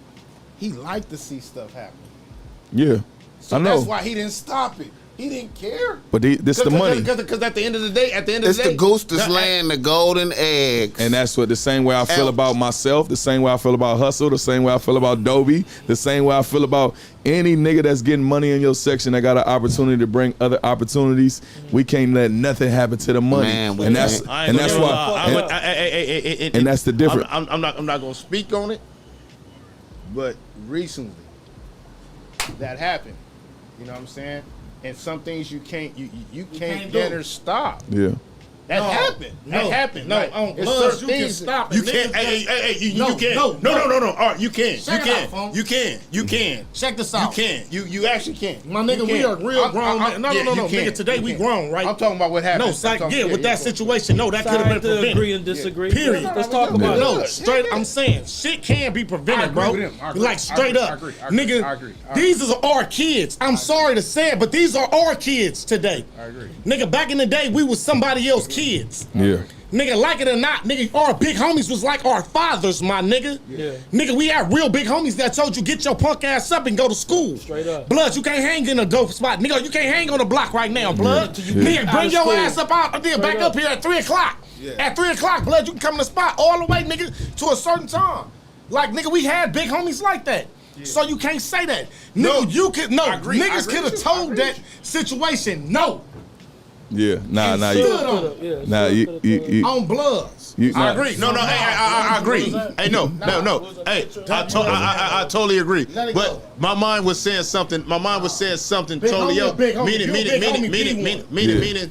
he liked to see stuff happen. Yeah, so I know. That's why he didn't stop it. He didn't care. But this the money. Because at the end of the day, it's the goose that's laying the golden eggs. And that's what the same way I feel about myself, the same way I feel about Hussle, the same way I feel about Dobie, the same way I feel about any nigga that's getting money in your section that got an opportunity to bring other opportunities. We can't let nothing happen to the money. Man, and that's why. And that's the difference. I'm not gonna speak on it, but recently that happened. You know what I'm saying? And some things you can't get or stop. Yeah. That happened. That happened. No, like, on Bloods, you can stop it. You can't. You can. No. All right, you can. You can. Check this out. You can. You actually can. My nigga, we are real grown. No. Nigga, today we grown, right? I'm talking about what happened. No, with that situation, no, that could have been prevented. Agree and disagree. Period. Let's talk about it. No, straight. I'm saying shit can be prevented, bro. Like straight up, nigga. These are our kids. I'm sorry to say it, but these are our kids today. I agree. Nigga, back in the day, we was somebody else's kids. Yeah. Nigga, like it or not, nigga, our big homies was like our fathers, my nigga. Yeah. Nigga, we had real big homies that told you get your punk ass up and go to school. Straight up. Blood, you can't hang in a dope spot. Nigga, you can't hang on the block right now, blood. Yeah. Nigga, bring your ass up out there, back up here at 3 o'clock. Yeah. At 3 o'clock, blood, you can come in the spot all the way, nigga, to a certain time. Like, nigga, we had big homies like that. Yeah. So you can't say that. No, nigga, you could, no. Niggas could have told that situation, no. Yeah, nah, you on Bloods. I agree. No, I agree. Hey, no. Hey, I totally agree. But my mind was saying something. Totally else. Meaning.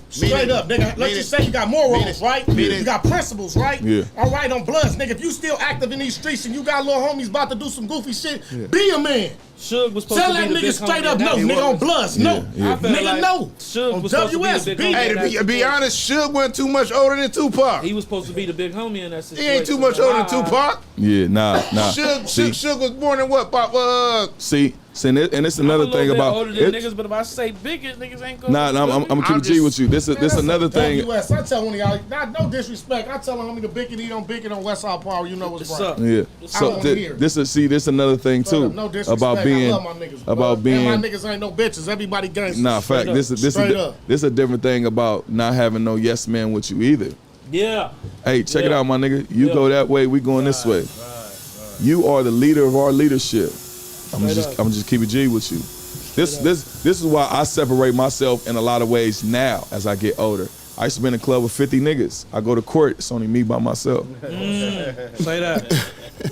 Straight up, nigga. Let's just say you got morals, right? You got principles, right? Yeah. All right, on Bloods, nigga. If you still active in these streets and you got little homies about to do some goofy shit, be a man. Suge was supposed Tell to that be the nigga big straight homie up no, nigga on Bloods, no. Nigga, like no. Suge was supposed to be the big homie. Hey, to be honest, Suge wasn't too much older than Tupac. He was supposed to be the big homie in that situation. He ain't too much older than Tupac. Yeah, nah. Suge was born in what, Pop? See, and it's another thing about older than niggas, but if I say bigger, niggas ain't going. Nah, I'm gonna keep it G with you. This another thing. WS, I tell one of y'all, not no disrespect. I tell homie to bick it, he don't bick it on Westside Power. You know what's right. Yeah. So this another thing too no disrespect. about being I love my niggas, about being. And my niggas ain't no bitches. Everybody gangsters. Nah, fact. This is a different thing about not having no yes man with you either. Yeah. Hey, check it out, my nigga. You go that way, we going this way. Right. You are the leader of our leadership. I'm just keep it G with you. This is why I separate myself in a lot of ways now as I get older. I used to be in a club with 50 niggas. I go to court, it's only me by myself. Say that.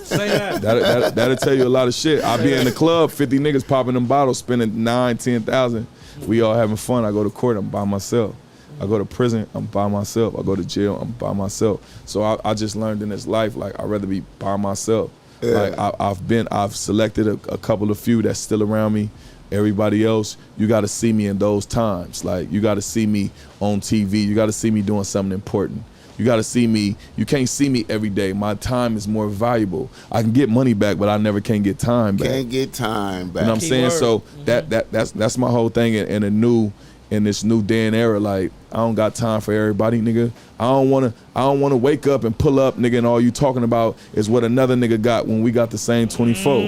Say that. That'll tell you a lot of shit. I be in the club, 50 niggas popping them bottles, spending $9,000, $10,000. We all having fun. I go to court, I'm by myself. I go to prison, I'm by myself. I go to jail, I'm by myself. So I just learned in this life, like, I'd rather be by myself. Yeah. Like I've selected a couple of few that's still around me. Everybody else, you got to see me in those times. Like, you got to see me on TV. You got to see me doing something important. You got to see me. You can't see me every day. My time is more valuable. I can get money back, but I never can get time back. Can't get time back. You know what I'm saying? So that's my whole thing in this new day and era. Like, I don't got time for everybody, nigga. I don't wanna wake up and pull up, nigga, and all you talking about is what another nigga got when we got the same 24.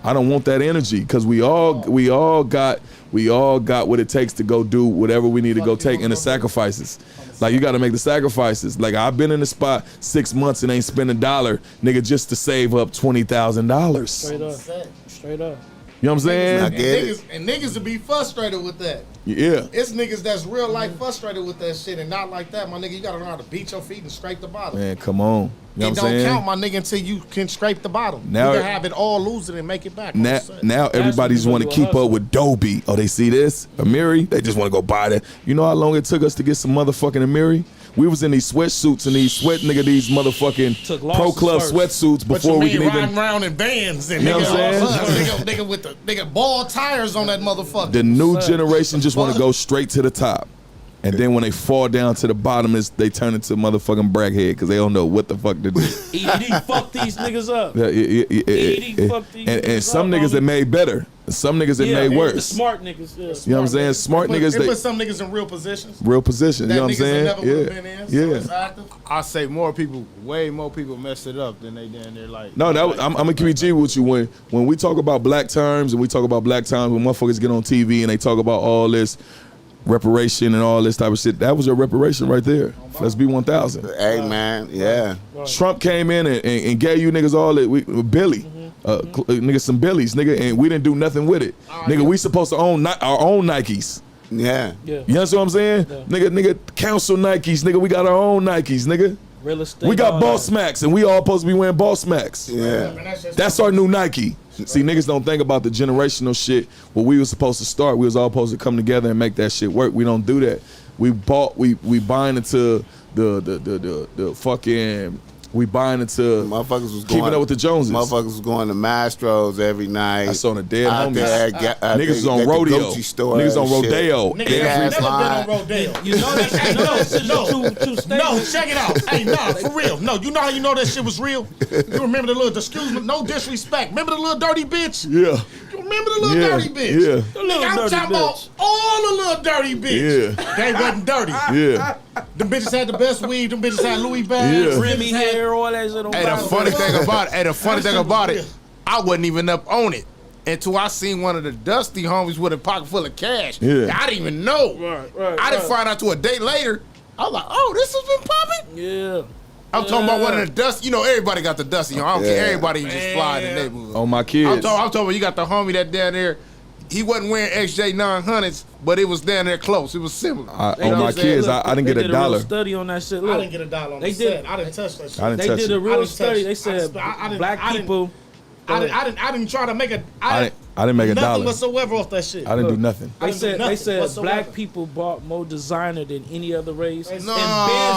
I don't want that energy, because we all got what it takes to go do whatever we need to go take, and the sacrifices. Like, you gotta make the sacrifices. Like, I've been in the spot 6 months and ain't spent $1, nigga, just to save up $20,000. Straight up. You know what I'm saying? And niggas will be frustrated with that. Yeah. It's niggas that's real life frustrated with that shit and not like that, my nigga. You gotta learn how to beat your feet and scrape the bottom. Man, come on. You know it what I'm saying? Don't count, my nigga, until you can scrape the bottom. Now, you can have it all, lose it, and make it back. Now everybody's want to keep up with Dobie. Oh, they see this? Amiri? They just want to go buy that. You know how long it took us to get some motherfucking Amiri? We was in these sweatsuits and these motherfucking pro club sweatsuits before we can even riding around in vans and you know what I'm saying? nigga with the ball tires on that motherfucker. The new generation just want to go straight to the top. And then when they fall down to the bottom, they turn into motherfucking braghead because they don't know what the fuck to do. ED fuck these niggas up. And some niggas that made better. Some niggas it made worse. The smart niggas. You know what I'm saying? Smart niggas. They put some niggas in real positions. Real positions. You know what I'm saying? Never been in, so it's active. I say way more people mess it up than they did. They're like, no, I'm gonna keep it G with you. When we talk about black terms and we talk about black times, when motherfuckers get on TV and they talk about all this reparation and all this type of shit, that was your reparation right there. Let's be 1,000. Hey man, yeah. Trump came in and gave you niggas all that. Billy, niggas some Billies, nigga, and we didn't do nothing with it. Nigga, we supposed to own our own Nikes. Yeah. You understand what I'm saying? Yeah. Nigga, council Nikes, nigga. We got our own Nikes, nigga. Real estate. We got BossMacks, and we all supposed to be wearing BossMacks. Yeah. That's our new Nike. See, niggas don't think about the generational shit. What we was supposed to start, we was all supposed to come together and make that shit work. We don't do that. We buying into the fucking. We buying into motherfuckers was keeping up with the Joneses. Motherfuckers was going to Mastro's every night. I saw the dead homies. Niggas was on rodeo. Niggas on rodeo. Niggas never been on rodeo. You know that? No, check it out. Hey, nah, for real. No, you know how you know that shit was real? You remember the little, excuse me, no disrespect. Remember the little dirty bitch? Yeah. You remember the little dirty bitch? Yeah. I'm talking about all the little dirty bitch. Yeah. They wasn't dirty. Yeah. Them bitches had the best weed. Them bitches had Louis bags. Remy hair, all that shit. Hey, the funny thing about it, I wasn't even up on it until I seen one of the dusty homies with a pocket full of cash. Yeah. I didn't even know. I didn't find out till a day later. I was like, oh, this has been popping? Yeah. I'm talking about one of the dusty. You know, everybody got the dusty. I don't care. Everybody just fly in the neighborhood. On my kids. I'm talking about you got the homie that down there. He wasn't wearing XJ 900s, but it was down there close. It was similar. On my kids, I didn't get a dollar. They did a real study on that shit. Look, I didn't get a dollar on the set. I didn't touch that shit. They did a real study. They said black people. I didn't try to make a. I didn't make a dollar. Nothing whatsoever off that shit. I didn't do nothing. They said black people bought more designer than any other race. No,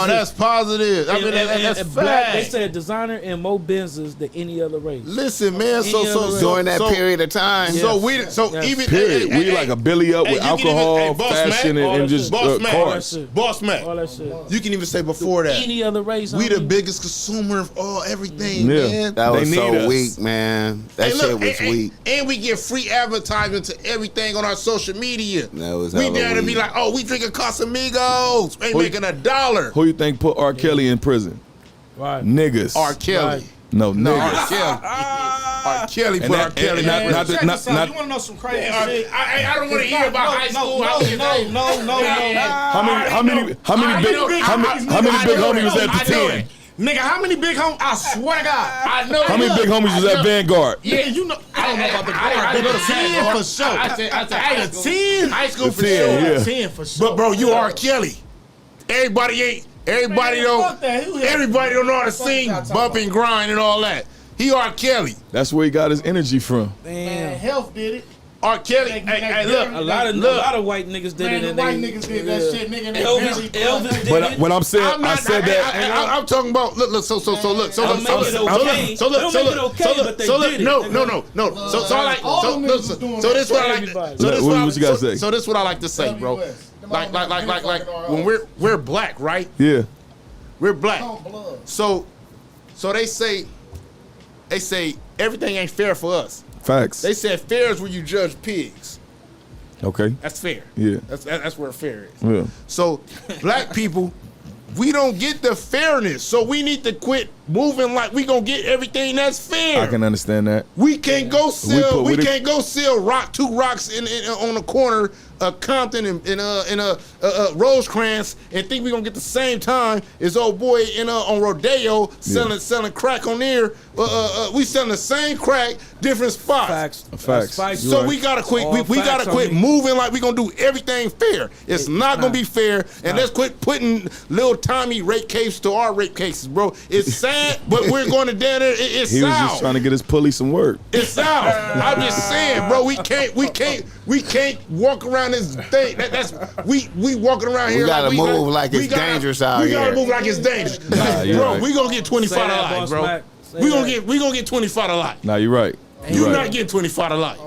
that's positive. I mean, that's fact. They said designer and more Benzes than any other race. Listen, man. So during that period of time. Yes. Even period. We like a Billy up with alcohol, fashion, and just cars. BossMack. All that shit. You can even say before that. Any other race. We the biggest consumer of everything, man. That was so weak, man. That shit was weak. And we get free advertisement to everything on our social media. That was we down to be like, oh, we drinking Casamigos. Ain't making a dollar. Who you think put R. Kelly in prison? Right. Niggas. R. Kelly. Right. No, niggas. R. Kelly. R. Kelly put R. Kelly. You want to know some crazy shit? I don't want to hear about high school. No. How many big homies was at the 10? Nigga, how many big homies? I swear to God. I know. How many big homies was at Vanguard? Yeah, you know. I don't know about the guard, but the 10 for sure. I said 10. High school for 10, sure. yeah. 10 for sure. But bro, you R. Kelly. Everybody don't know how to sing, bump and grind and all that. He R. Kelly. That's where he got his energy from. Man, Health did it. R. Kelly. Hey, look. A lot of white niggas did it. White niggas did that shit, nigga. Elvis did it. But what I'm saying, I said that. I'm talking about. Look. So look. So look. So Don't make it okay. So look. No. So I like. So this what I like. So this what I like to say, bro. Like when we're black, right? Yeah. We're black. So they say everything ain't fair for us. Facts. They said fair is where you judge pigs. Okay. That's fair. Yeah. That's where fair is. Yeah. So black people, we don't get the fairness. So we need to quit moving like we gonna get everything that's fair. I can understand that. We can't go sell. We can't go sell two rocks on the corner of Compton and Rosecrans and think we gonna get the same time as old boy on Rodeo selling crack on there. We selling the same crack, different spots. Facts. So we gotta quit. We gotta quit moving like we gonna do everything fair. It's not gonna be fair. And let's quit putting little Tommy rape cases to our rape cases, bro. It's sad, but we're going to down there. It's He was South. just trying to get his pulley some work. It's South. I'm just saying, bro. We can't walk around this thing. We walking around here. We gotta move like it's dangerous out here. We gotta move like it's dangerous, bro. Right. We gonna get 25 a lot, bro. We gonna get 25 a lot. Nah, you're right. You're not getting 25 a lot.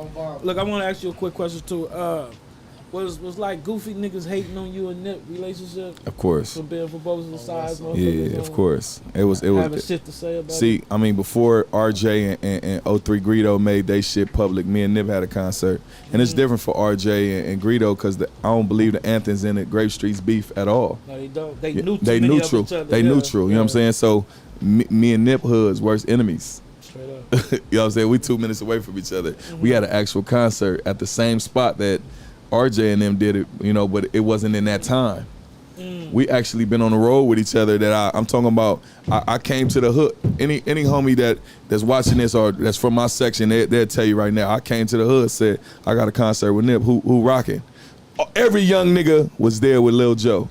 Look, I want to ask you a quick question too. Was like goofy niggas hating on you and Nip relationship? Of course. For being for both of the sides. Yeah, of course. It was. Having shit to say about it. See, I mean, before RJ and 03 Greedo made they shit public, me and Nip had a concert, and it's different for RJ and Greedo because I don't believe the anthems in it Grape Street's beef at all. No, they don't. They neutral. They neutral. They neutral. You know what I'm saying? So me and Nip hoods worst enemies. Straight up. You know what I'm saying? We 2 minutes away from each other. We had an actual concert at the same spot that RJ and them did it, you know, but it wasn't in that time. We actually been on the road with each other that I'm talking about. I came to the hood. Any homie that's watching this or that's from my section, they'll tell you right now, I came to the hood, said, I got a concert with Nip, who rocking? Every young nigga was there with Lil Joe.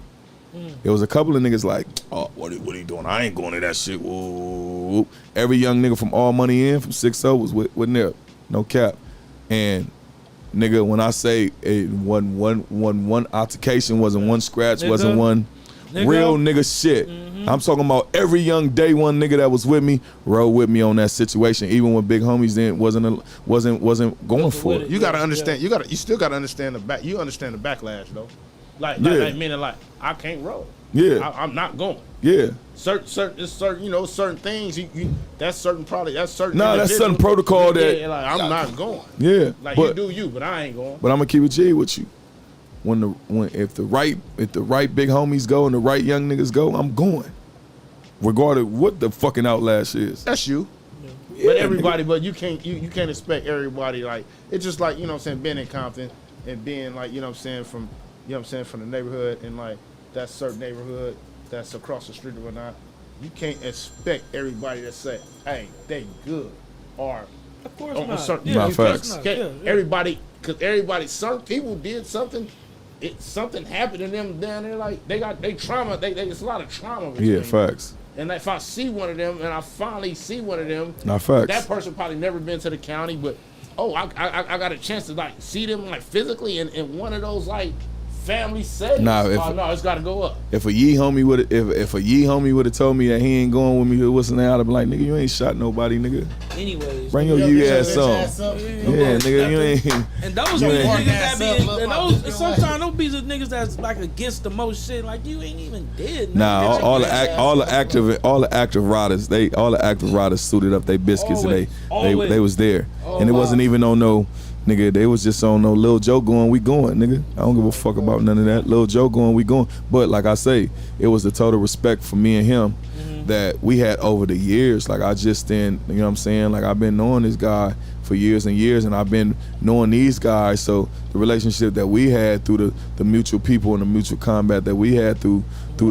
There was a couple of niggas like, oh, what are you doing? I ain't going to that shit. Whoa. Every young nigga from All Money In, from 6-0 was with Nip. No cap. And nigga, when I say one altercation, wasn't one scratch, wasn't one real nigga shit. I'm talking about every young day one nigga that was with me rode with me on that situation, even when big homies then wasn't going for it. You gotta understand. You still gotta understand the back. You understand the backlash though. Like meaning like I can't roll. Yeah, I'm not going. Yeah, certain you know certain things. That's certain certain. Nah, that's certain protocol that like, I'm not going. Yeah, like you do you, but I ain't going. But I'm gonna keep it G with you. If the right big homies go and the right young niggas go, I'm going. Regardless what the fucking outlash is. That's you. Yeah, but everybody, but you can't expect everybody like it's just like, you know what I'm saying, being in Compton and being like, you know what I'm saying, from the neighborhood and like that certain neighborhood that's across the street or whatnot. You can't expect everybody to say, hey, they good. Or of course not. Certain facts. Everybody, because certain people did something. Something happened to them down there. Like they trauma. It's a lot of trauma. Yeah, facts. And if I see one of them, and I finally see one of them, not facts. That person probably never been to the county, but I got a chance to like see them like physically in one of those like family settings. No, it's got to go up. If a yee homie would have told me that he ain't going with me, what's the name? I'd be like, nigga, you ain't shot nobody, nigga. Anyways, bring your yee ass on. Yeah, nigga, you ain't. And those niggas that be, and those sometimes those be the niggas that's like against the most shit. Like you ain't even dead. Nah, all the active riders suited up they biscuits and they was there, and it wasn't even on no. Nigga, they was just on no Lil Joe going, we going, nigga. I don't give a fuck about none of that. Lil Joe going, we going. But like I say, it was the total respect for me and him that we had over the years. Like I just didn't, you know what I'm saying? Like I've been knowing this guy for years and years, and I've been knowing these guys. So the relationship that we had through the mutual people and the mutual combat that we had through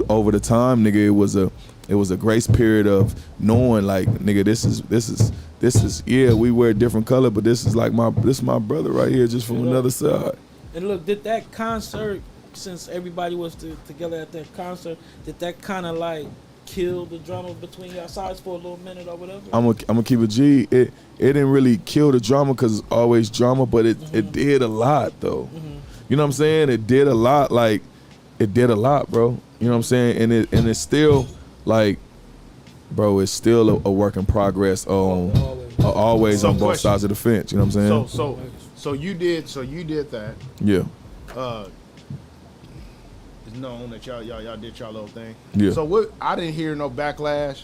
over the time, nigga, it was a grace period of knowing like, nigga, this is yeah, we wear a different color, but this is my brother right here, just from another side. And look, did that concert, since everybody was together at that concert, did that kind of like kill the drama between y'all sides for a little minute or whatever? I'm gonna keep it G. It didn't really kill the drama because it's always drama, but it did a lot though. You know what I'm saying? It did a lot. Like it did a lot, bro. You know what I'm saying? And it's still like. Bro, it's still a work in progress on always on both sides of the fence. You know what I'm saying? So you did that. Yeah. It's known that y'all did y'all little thing. Yeah. So what? I didn't hear no backlash,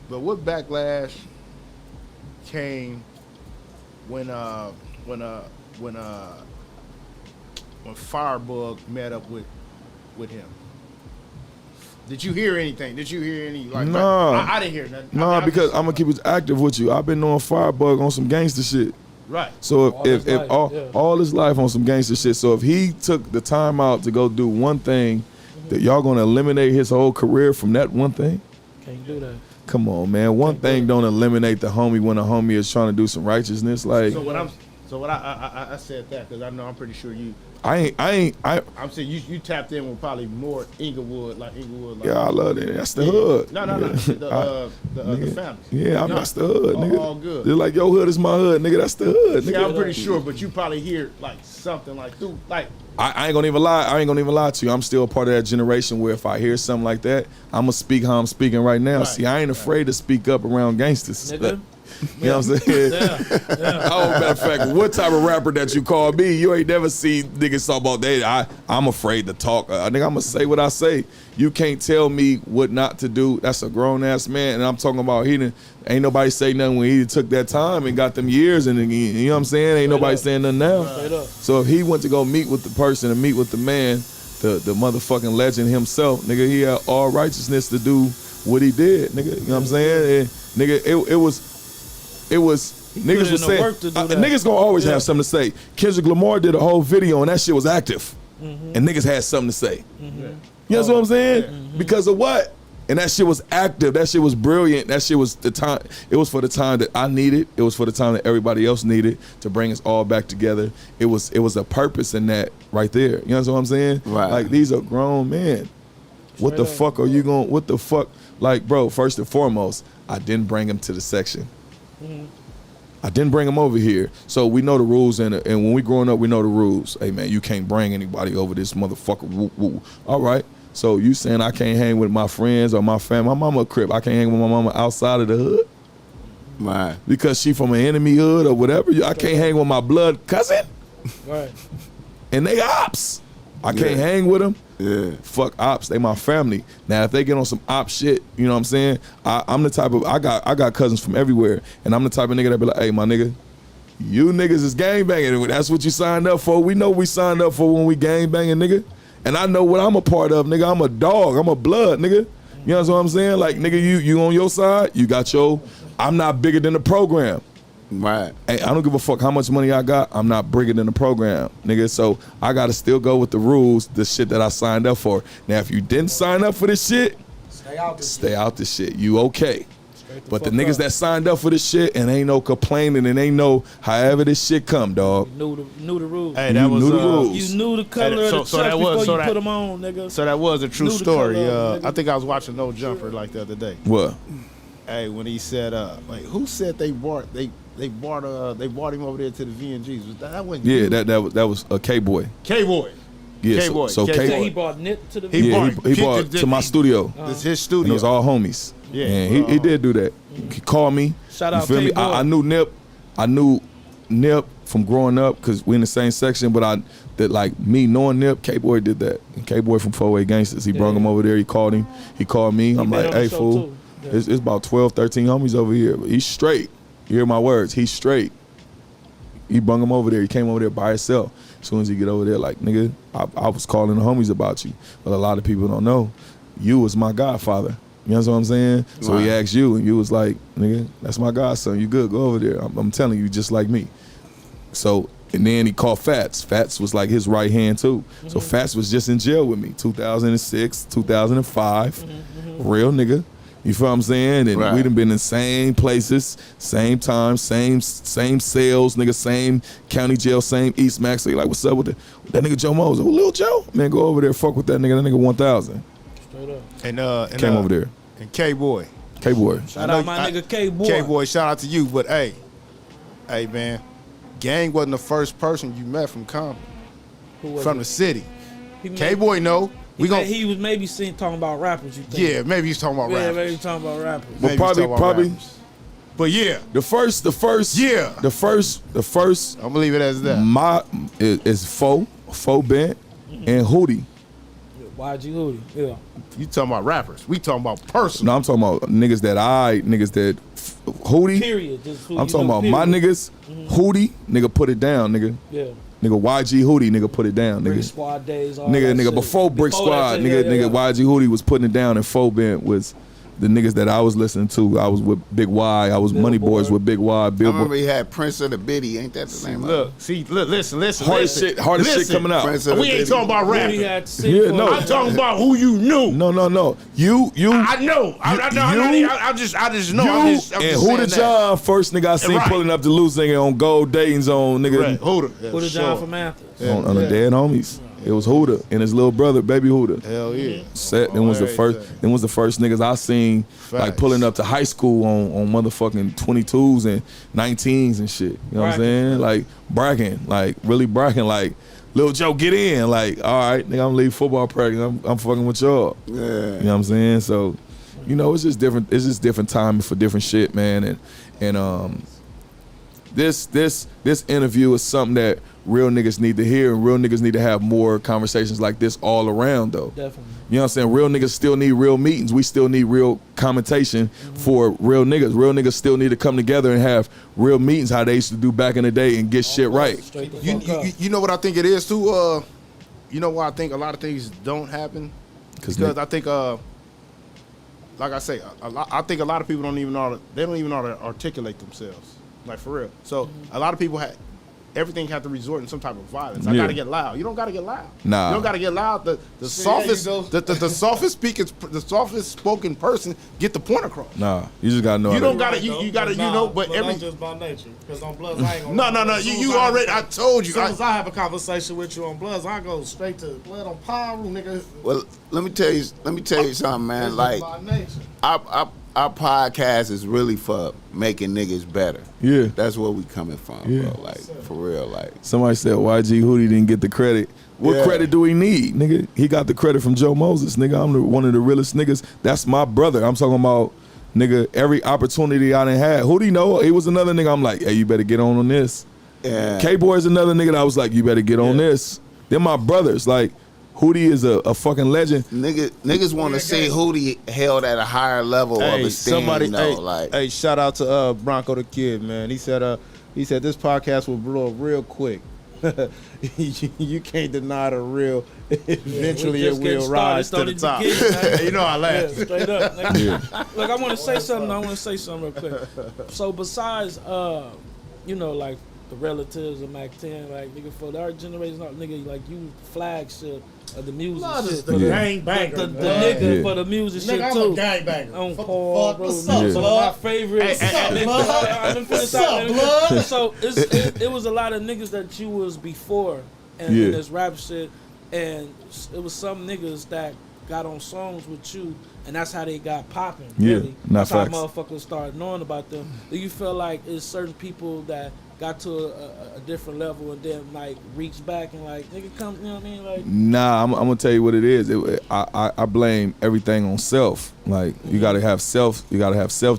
but what backlash came when Firebug met up with him? Did you hear anything? Did you hear any? Like, nah, I didn't hear nothing. Nah, because I'm gonna keep it active with you. I've been knowing Firebug on some gangster shit. Right. So if all his life on some gangster shit. So if he took the time out to go do one thing, that y'all gonna eliminate his whole career from that one thing? Can't do that. Come on, man. One thing don't eliminate the homie when a homie is trying to do some righteousness. Like. So what I said that because I know I'm pretty sure you. I'm saying you tapped in with probably more Inglewood. Like, yeah, I love it. That's the hood. No. The family. Yeah, that's the hood, nigga. All good. They're like, your hood is my hood, nigga. That's the hood, nigga. Yeah, I'm pretty sure, but you probably hear like something like through like. I ain't gonna even lie to you. I'm still part of that generation where if I hear something like that, I'm gonna speak how I'm speaking right now. Right, see, I ain't afraid to speak up around gangsters. Nigga. You know what I'm saying? Yeah. Oh, matter of fact, what type of rapper that you call me? You ain't never seen niggas talk about that. I'm afraid to talk. I think I'm gonna say what I say. You can't tell me what not to do. That's a grown ass man, and I'm talking about ain't nobody say nothing when he took that time and got them years, and you know what I'm saying? Ain't nobody saying nothing now. So if he went to go meet with the person and meet with the man, the motherfucking legend himself, nigga, he had all righteousness to do what he did, nigga. You know what I'm saying? And nigga, it was niggas was saying niggas gonna always have something to say. Kendrick Lamar did a whole video and that shit was active, and niggas had something to say. You know what I'm saying? Because of what? And that shit was active. That shit was brilliant. That shit was the time. It was for the time that I needed. It was for the time that everybody else needed to bring us all back together. It was a purpose in that right there. You know what I'm saying? Right. Like, these are grown men. What the fuck are you going? What the fuck? Like, bro, first and foremost, I didn't bring him to the section. I didn't bring him over here. So we know the rules, and when we growing up, we know the rules. Hey, man, you can't bring anybody over this motherfucker. Woo, woo. All right. So you saying I can't hang with my friends or my family? My mama a Crip. I can't hang with my mama outside of the hood? Right. Because she from an enemy hood or whatever? I can't hang with my blood cousin? Right. And they ops. I can't hang with them? Yeah. Fuck ops. They my family. Now, if they get on some op shit, you know what I'm saying? I'm the type of, I got cousins from everywhere, and I'm the type of nigga that be like, hey, my nigga, you niggas is gangbanging. That's what you signed up for. We know we signed up for when we gangbanging, nigga. And I know what I'm a part of, nigga. I'm a dog. I'm a blood, nigga. You know what I'm saying? Like, nigga, you on your side, you got your, I'm not bigger than the program. Right. Hey, I don't give a fuck how much money I got. I'm not bigger than the program, nigga. So I got to still go with the rules, the shit that I signed up for. Now, if you didn't sign up for this shit, stay out this shit. You okay. But the niggas that signed up for this shit and ain't no complaining and ain't no however this shit come, dog. Knew the rules. Hey, that was knew the rules. You knew the color of the chucks before you put them on, nigga. So that was a true Knew the story. color, nigga. I think I was watching No Jumper like the other day. What? Hey, when he said, like, who said they brought him over there to the VNGs? Was that wasn't Yeah, you? that was a K-Boy. K-Boy. Yeah, K-Boy. so So K-Boy. he brought Nip to the He Yeah, brought- he brought to my studio. It's his And studio. it was all homies. Yeah. And he did do that. He called me. Shout You out feel me? K-Boy. I knew Nip. I knew Nip from growing up because we in the same section. But me knowing Nip, K-Boy did that. And K-Boy from 4-Way Gangsters. He brought him over there. He called him. He called me. I'm been like, on the hey, show fool. too. Yeah. It's about 12, 13 homies over here. But he's straight. You hear my words. He's straight. He brung him over there. He came over there by himself. As soon as he get over there, like, nigga, I was calling the homies about you. But a lot of people don't know. You was my godfather. You know what I'm saying? So he asked you, and you was like, nigga, that's my godson. You good? Go over there. I'm telling you, just like me. So, and then he called Fats. Fats was like his right hand too. So Fats was just in jail with me, 2006, 2005. Real nigga. You feel what I'm saying? And we done been in same places, same time, same cells, nigga, same county jail, same East Max. So you like, what's up with that nigga Joe Mose? Oh, Lil Joe? Man, go over there, fuck with that nigga 1,000. Straight up. And Came over there. And K-Boy. K-Boy. Shout out my nigga K-Boy. K-Boy, shout out to you. But hey, man, Gang wasn't the first person you met from Compton, Who was from it? the city. He K-Boy, no. He was maybe talking about rappers. You think? Yeah, maybe he's talking about Yeah, rappers. maybe he's talking about rappers. But Maybe he's talking about probably rappers. But yeah, the first Yeah. the first I'm gonna leave it as that. is Fo Bent and Hootie. YG Hootie. Yeah. You talking about rappers? We talking about personal. No, I'm talking about niggas that Hootie. Period. Just who I'm you talking know, about my period. niggas. Hootie, nigga, put it down, nigga. Yeah. Nigga, YG Hootie, nigga, put it down, Brick nigga. Squad days. All that Nigga, shit. before Brick Squad, that nigga, shit, yeah. YG Hootie was putting it down, and Fo Bent was the niggas that I was listening to. I was with Big Y. I was Money Boys with Big Y. I Billboard. remember he had Prince of the Biddy. Ain't that the name of it? Listen. Hardest shit coming out. Prince of the We ain't Biddy. talking about Hootie rapping. had to sing Yeah, for no. it. I'm talking about who you knew. No. You. I know. I just know. I'm just and saying Huda that. John, first nigga I seen Right. pulling up the loose nigga on Gold Dayton's on nigga Right. Huda. Huda John from Athens. on the dead homies. It was Huda and his little brother, baby Huda. Hell yeah. Set them was the first. Them was the first niggas I seen like Facts. pulling up to high school on motherfucking 22s and 19s and shit. You know what I'm saying? Like bragging, like really bragging, like Lil Joe get in, like all right, nigga, I'm leaving football practice. I'm fucking with y'all. Yeah. You know what I'm saying? So, you know, it's just different. It's just different timing for different shit, man. And this interview is something that real niggas need to hear, and real niggas need to have more conversations like this all around though. Definitely. You know what I'm saying? Real niggas still need real meetings. We still need real commentation for real niggas. Real niggas still need to come together and have real meetings how they used to do back in the day and get shit right. You know what I think it is too? You know why I think a lot of things don't happen? Because I think, like I say, I think a lot of people don't even know how to articulate themselves. Like for real. So a lot of people everything have to resort in some type of violence. I gotta get loud. You don't gotta get loud. Nah. You don't gotta get loud. The softest spoken person get the point across. Nah, you just gotta know. You don't gotta. You gotta. You know. But that's just by nature. Because on Bloods, I ain't gonna. No. You already. I told you. As soon as I have a conversation with you on Bloods, I go straight to Blood on Pyro, nigga. Well, let me tell you something, man. Like, our podcast is really for making niggas better. Yeah. That's where we coming from, bro. Like, for real, like. Somebody said YG Hootie didn't get the credit. What credit do he need, nigga? He got the credit from Joe Moses, nigga. I'm one of the realest niggas. That's my brother. I'm talking about, nigga, every opportunity I done had. Hootie know, he was another nigga I'm like, hey, you better get on this. Yeah. K-Boy's another nigga that I was like, you better get on this. They're my brothers. Like, Hootie is a fucking legend. Niggas want to see Hootie held at a higher level of esteem. Hey, shout out to Bronco the Kid, man. He said this podcast will blow up real quick. You can't deny the real. Eventually, it will rise to the top. You know I laugh. Yeah, straight up. Look, I want to say something. Real quick. So besides, you know, like the relatives of Mac 10, like nigga, for our generation, nigga, like you flagship of the music shit. The gang banger. The nigga for the music shit too. I'm a gang banger. On Paul, bro. What's up, blood? My favorite. What's up, blood? So it was a lot of niggas that you was before and in this rap shit, and it was some niggas that got on songs with you, and that's how they got popping. Really. That's how motherfuckers started knowing about them. Do you feel like it's certain people that got to a different level and then like reach back and like nigga come, you know what I mean? Like, nah, I'm gonna tell you what it is. I blame everything on self. Like you gotta have self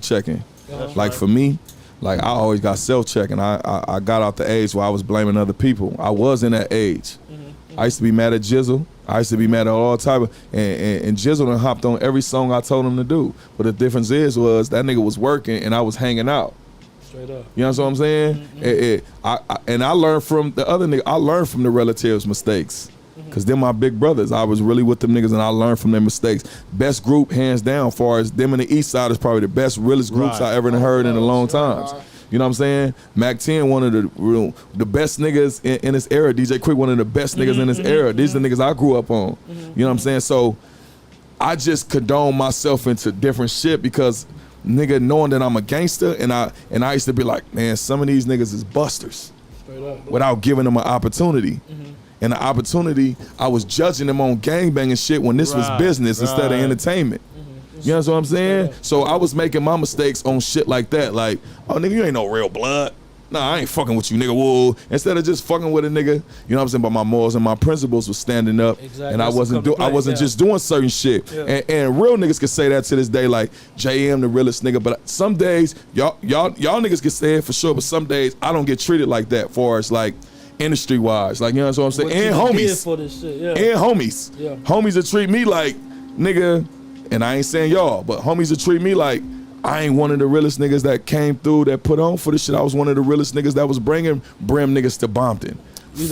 checking. Like for me, like I always got self checking. I got out the age where I was blaming other people. I was in that age. I used to be mad at Jizzle. I used to be mad at all type of and Jizzle done hopped on every song I told him to do. But the difference was that nigga was working and I was hanging out. Straight up. You know what I'm saying? I learned from the other nigga. I learned from the relatives' mistakes. Cause they're my big brothers. I was really with them niggas and I learned from their mistakes. Best group, hands down, far as them in the East Side is probably the best, realest groups I ever heard in a long time. You know what I'm saying? Mac 10, one of the best niggas in this era. DJ Quick, one of the best niggas in this era. These are the niggas I grew up on. You know what I'm saying? So I just condone myself into different shit because nigga knowing that I'm a gangster and I used to be like, man, some of these niggas is busters. Straight up. Without giving them an opportunity. And the opportunity, I was judging them on gangbanging shit when this was business instead of entertainment. You know what I'm saying? So I was making my mistakes on shit like that. Like, oh, nigga, you ain't no real blood. Nah, I ain't fucking with you, nigga. Whoa. Instead of just fucking with a nigga, you know what I'm saying? But my morals and my principles was standing up. Exactly. And I wasn't just doing certain shit. Yeah. And real niggas can say that to this day, like, JM the realest nigga. But some days, y'all niggas can say it for sure, but some days I don't get treated like that far as like industry wise. Like, you know what I'm saying? And homies. For this shit. Yeah. And homies. Yeah. Homies that treat me like, nigga, and I ain't saying y'all, but homies that treat me like I ain't one of the realest niggas that came through that put on for this shit. I was one of the realest niggas that was bringing Brim niggas to Bompton.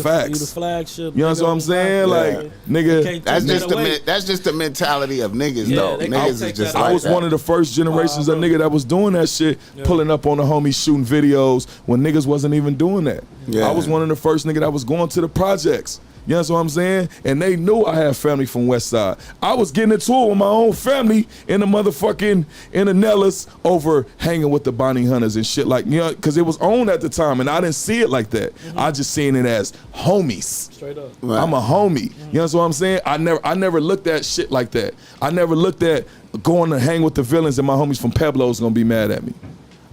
Facts. You the flagship. You know what I'm saying? Like, nigga, that's just the mentality of niggas, though. Niggas is just like I was one of the first generations of nigga that was doing that shit, pulling up on the homies shooting videos when niggas wasn't even doing that. I was one of the first nigga that was going to the projects. You know what I'm saying? And they knew I had family from West Side. I was getting into it with my own family in the Nellis over hanging with the Bonnie Hunters and shit like, you know, because it was on at the time and I didn't see it like that. I just seen it as homies. Straight up. Right. I'm a homie. You know what I'm saying? I never looked at shit like that. I never looked at going to hang with the villains and my homies from Pueblo's gonna be mad at me.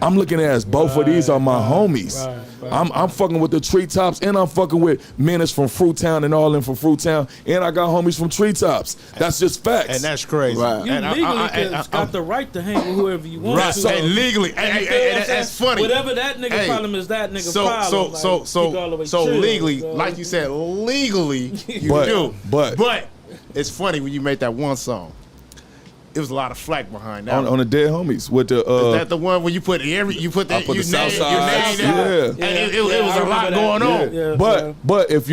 I'm looking at as both of these are my homies. I'm fucking with the Treetops, and I'm fucking with menace from Fruittown and all them from Fruittown, and I got homies from Treetops. That's just facts. And that's crazy. Right. You legally got the right to hang with whoever you want. Right. To. And legally, and that's funny. Whatever that nigga problem is, that nigga problem. So legally, like you said, legally you do. But it's funny when you make that one song. It was a lot of flack behind that on the Dead Homies with the. Is that the one where you put the Southside? Yeah. And it was a lot going on. Yeah. But if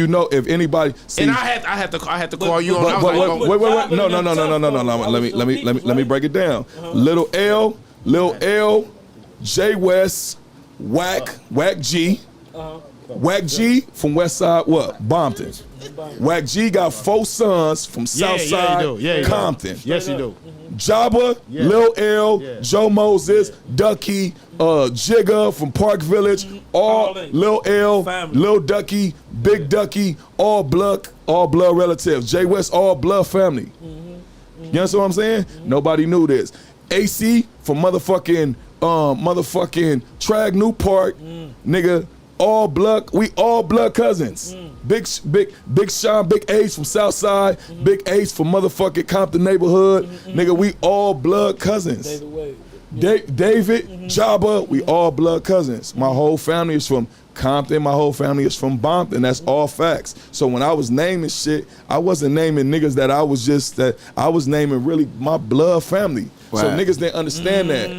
anybody, see, and I had to call you on. Wait, no. Let me break it down. Lil L, J West, Wack G. Wack G from West Side, Bompton. Wack G got 4 sons from South Side, Compton. Yes, he do. Jabba, Lil L, Joe Moses, Ducky, Jigga from Park Village, all Lil L, Lil Ducky, Big Ducky, all blood relatives. J West, all blood family. You understand what I'm saying? Nobody knew this. AC from motherfucking Trag Newport, nigga. We all blood cousins. Big Sean, Big Ace from Southside, Big Ace from motherfucking Compton neighborhood. Nigga, we all blood cousins. David, Jabba, we all blood cousins. My whole family is from Compton, my whole family is from Bompton. That's all facts. So when I was naming shit, I wasn't naming niggas that I was naming really my blood family. Right. So niggas didn't understand that.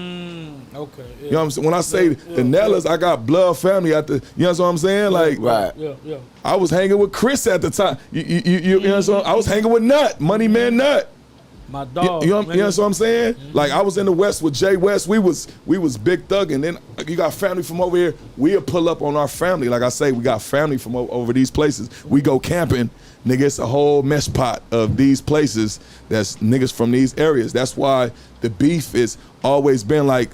Okay. Yeah. You know what I'm saying? When I say the Nellas, I got blood family at the. You know what I'm saying? Like, right. Yeah. I was hanging with Chris at the time. You know what I'm saying? I was hanging with Nut, Money Man Nut. My dog. You know what I'm saying? Like I was in the West with Jay West. We was big thug, and then you got family from over here. We'll pull up on our family. Like I say, we got family from over these places. We go camping. Nigga, it's a whole mesh pot of these places that's niggas from these areas. That's why the beef is always been like.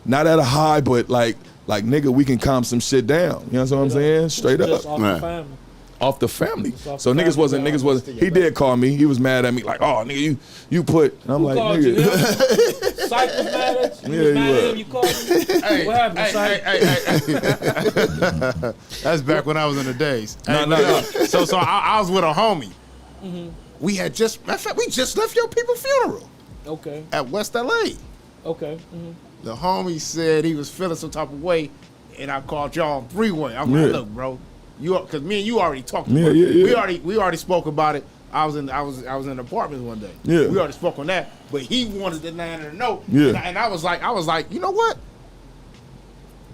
Not at a high, but like nigga, we can calm some shit down. You know what I'm saying? Straight up. Off the family. So niggas wasn't. He did call me. He was mad at me like, oh nigga, you put. And I'm like, nigga. Syke was mad at you. Yeah, he was. You called me. Hey, what happened, Syke? That's back when I was in the days. No. So I was with a homie. We just left your people's funeral. Okay. At West LA. Okay. The homie said he was feeling some type of way, and I called y'all on 3-way. I'm like, look, bro, because me and you already talked about it. We already spoke about it. I was in the apartment one day. Yeah. We already spoke on that, but he wanted the 9 to know. Yeah. And I was like, you know what?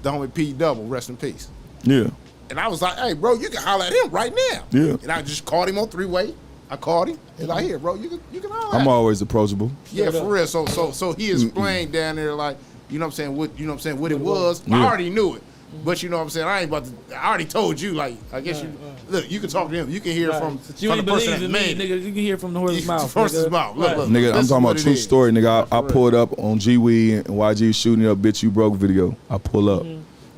The homie P Double, rest in peace. Yeah. And I was like, hey, bro, you can holler at him right now. Yeah. And I just called him on 3-way. I called him. And like, here, bro, you can holler at him. I'm always approachable. Yeah, for real. So he explained down there like, you know what I'm saying, what it was. Yeah. I already knew it. But you know what I'm saying, I already told you, like, I guess look, you can talk to him. You can hear from the person that made nigga, you can hear from the horse's mouth. Horse's mouth. Look, nigga, I'm talking about true story, nigga. I pulled up on G-Weed and YG shooting up Bitch You Broke video. I pull up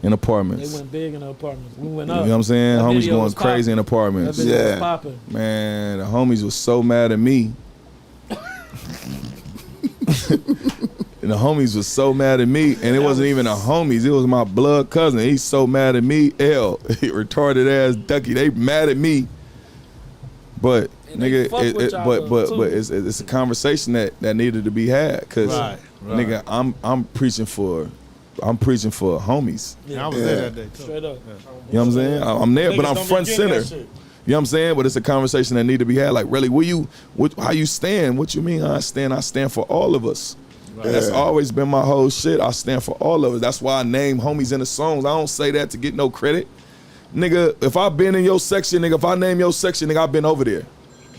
in apartments. They went big in the apartments. We went up. You know what I'm saying? Homies going crazy in apartments. That video was popping. Man, the homies was so mad at me. And the homies was so mad at me, and it wasn't even the homies, it was my blood cousin. He's so mad at me. L, retarded ass Ducky, they mad at me. But and nigga, but it's a conversation that needed to be had, cause nigga, I'm preaching for homies. Yeah, I was there that day too. Straight up. You know what I'm saying? I'm there, but I'm front center. You know what I'm saying? But it's a conversation that need to be had. Like, really, how you stand? What you mean I stand? I stand for all of us. Right. That's always been my whole shit. I stand for all of us. That's why I name homies in the songs. I don't say that to get no credit. Nigga, if I've been in your section, nigga, if I name your section, nigga, I've been over there.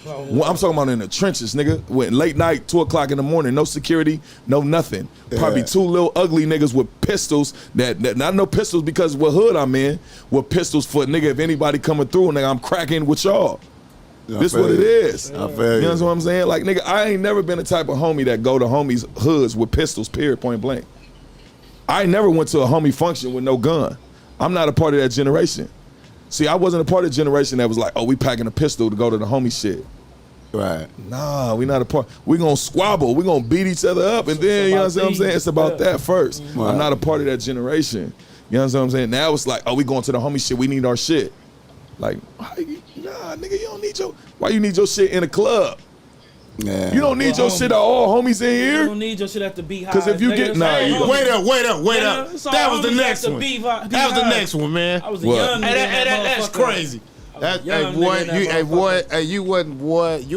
Well, I'm talking about in the trenches, nigga. When late night, 2 o'clock in the morning, no security, no nothing. Probably 2 little ugly niggas with pistols that not no pistols because what hood I'm in, with pistols for nigga, if anybody coming through, nigga, I'm cracking with y'all. This what it is. You know what I'm saying? Like, nigga, I ain't never been the type of homie that go to homies' hoods with pistols, period, point blank. I ain't never went to a homie function with no gun. I'm not a part of that generation. See, I wasn't a part of the generation that was like, oh, we packing a pistol to go to the homie shit. Right. Nah, we not a part. We gonna squabble. We gonna beat each other up, and then, you know what I'm saying? It's about that first. Right. I'm not a part of that generation. You know what I'm saying? Now it's like, oh, we going to the homie shit. We need our shit. Like, nah, nigga, you don't need why you need your shit in a club? Yeah. You don't need your shit at all, homies in here. You don't need your shit at the Beehive. Because if you get, wait up. That was the next one. That was the next one, man. I was a young nigga. That's crazy. You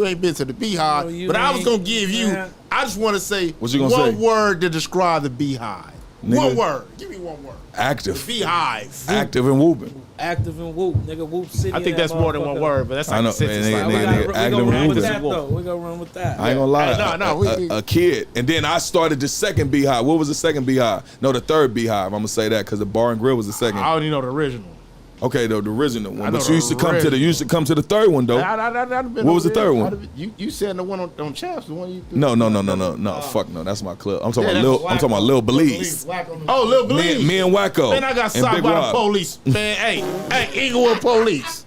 ain't been to the Beehive, but I was gonna give you. I just want to say one word to describe the Beehive. Nigga. One word. Give me one word. Active. The Beehive. Active and whooping. Active and whoop, nigga. Whoop city. I think that's more than one word, but that's like nigga, active and whooping. We gonna run with that. I ain't gonna lie. A kid, and then I started the second Beehive. What was the second Beehive? No, the third Beehive. I'm gonna say that because the Bar and Grill was the second. I only know the original. Okay, the original one. But you used to come to the third one though. What was the third one? You said the one on Chaps, the one you. No. Fuck no. That's my club. I'm talking about Lil Belize. Oh, Lil Belize. Me and Wacko. Man, I got stopped by the police. Man, hey, Inglewood police.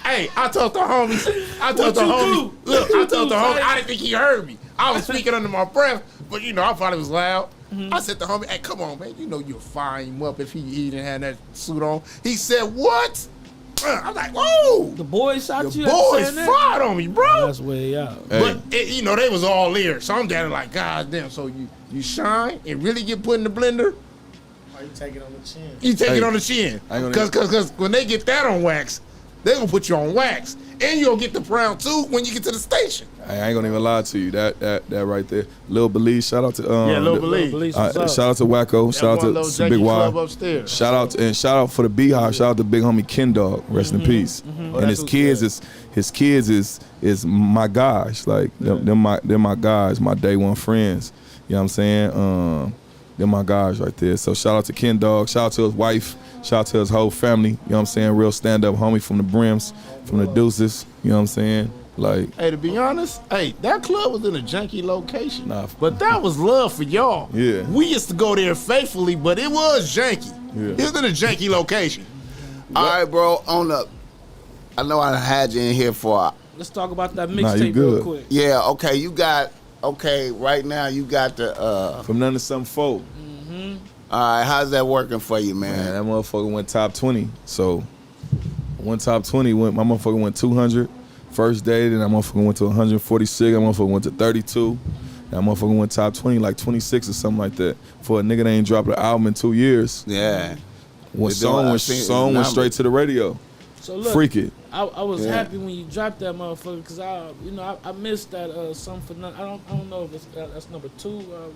Hey, I told the homies. Look, I told the homie. I didn't think he heard me. I was speaking under my breath, but I thought it was loud. Mm-hmm. I said to homie, hey, come on, man. You know you'll fire him up if he didn't have that suit on. He said, what? I'm like, whoa. The boys shot you? The boys fired on me, bro. That's way out. Hey. But, they was all ears. So I'm down like, God damn. So you shine and really get put in the blender? Or you take it on the chin? You take it on the chin. Because when they get that on wax, they going to put you on wax. And you'll get the round two when you get to the station. I ain't gonna even lie to you. That right there, Lil Belize. Shout out to Lil Belize. Shout out to Wacko. Shout out to Big Y. Shout out for the Beehive. Shout out to big homie Ken Dog. Rest in peace. And his kids is my guys. Like they're my guys. My day one friends. You know what I'm saying? They're my guys right there. So shout out to Ken Dog. Shout out to his wife. Shout out to his whole family. You know what I'm saying? Real stand up homie from the Brims, from the Deuces. You know what I'm saying? Like, hey, to be honest, that club was in a janky location. But that was love for y'all. Yeah. We used to go there faithfully, but it was janky. Yeah. It was in a janky location. All right, bro, I know I had you in here for let's talk about that mixtape real quick. Yeah, okay, right now you got the From None to Something 4. All right, how's that working for you, man? That motherfucker went top 20. So, one top 20, my motherfucker went 200 first day, then that motherfucker went to 146, that motherfucker went to 32. That motherfucker went top 20, like 26 or something like that. For a nigga that ain't dropped an album in 2 years. Yeah. Song went straight to the radio. So look, Freak it. I was happy when you dropped that motherfucker because I missed that Something for Nothing. I don't know if that's number 2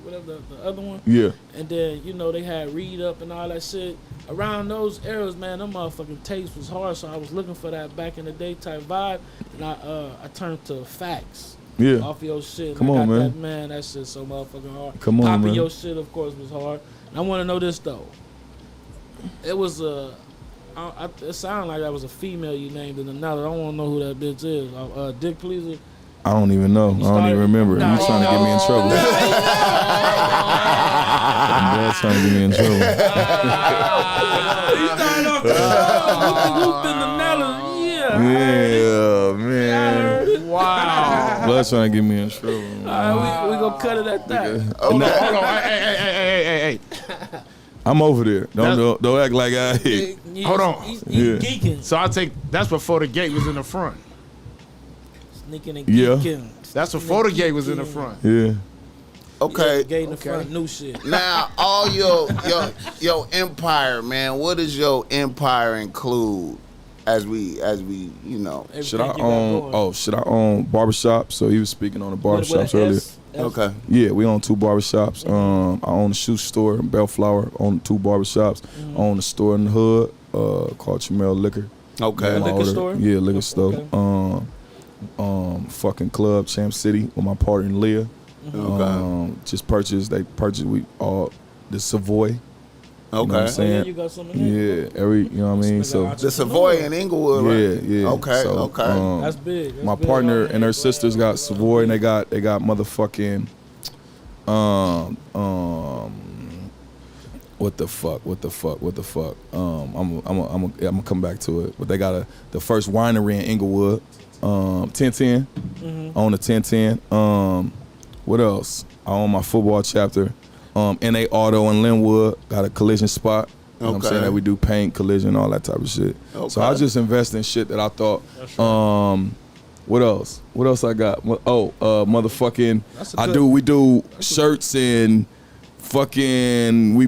whatever the other one. Yeah. And then they had Read Up and all that shit. Around those eras, man, them motherfucking tapes was hard. So I was looking for that back in the day type vibe, and I turned to Facts. Yeah. Off your shit. Come on, man. That shit so motherfucking hard. Come on, Popping man. your shit, of course, was hard. And I want to know this though. It was it sounded like that was a female you named in another. I don't want to know who that bitch is. Dick Pleaser. I don't even know. I don't even remember. You trying to get me in trouble. You're trying to get me in trouble. You started off whoop in the Nella. Yeah, man. Wow. Blood trying to get me in trouble. All right, we gonna cut it at that. Okay. Hold on. Hey. I'm over there. Don't act like I hit. Hold on. He's geeking. So that's before the gate was in the front. Sneaking and geeking. That's before the gate was in the front. Yeah. Okay. Gate in the front, new shit. Now, all your empire, man. What does your empire include? As we Should I own barbershop? So he was speaking on the barbershops earlier. Okay. Yeah, we own 2 barbershops. I own a shoe store in Bellflower. Own 2 barbershops. I own a store in the hood called Chamel Liquor. Okay. Liquor store? Yeah, liquor store. Okay. Fucking club Champ City with my partner in Leah. Okay. Just purchased the Savoy. Okay. You know what I'm saying? You got some in there? Yeah, you know what I mean? So the Savoy in Inglewood, right? Yeah. Okay, so, okay. That's big. My partner and her sisters got Savoy, and they got motherfucking what the fuck? I'm gonna come back to it. But they got the first winery in Inglewood, 1010. I own the 1010. What else? I own my football chapter. NA Auto in Linwood got a collision spot. You know what I'm saying? That we do paint, collision, all that type of shit. Okay. So I just invest in shit that I thought. What else? What else I got? Motherfucking. We do shirts and fucking. We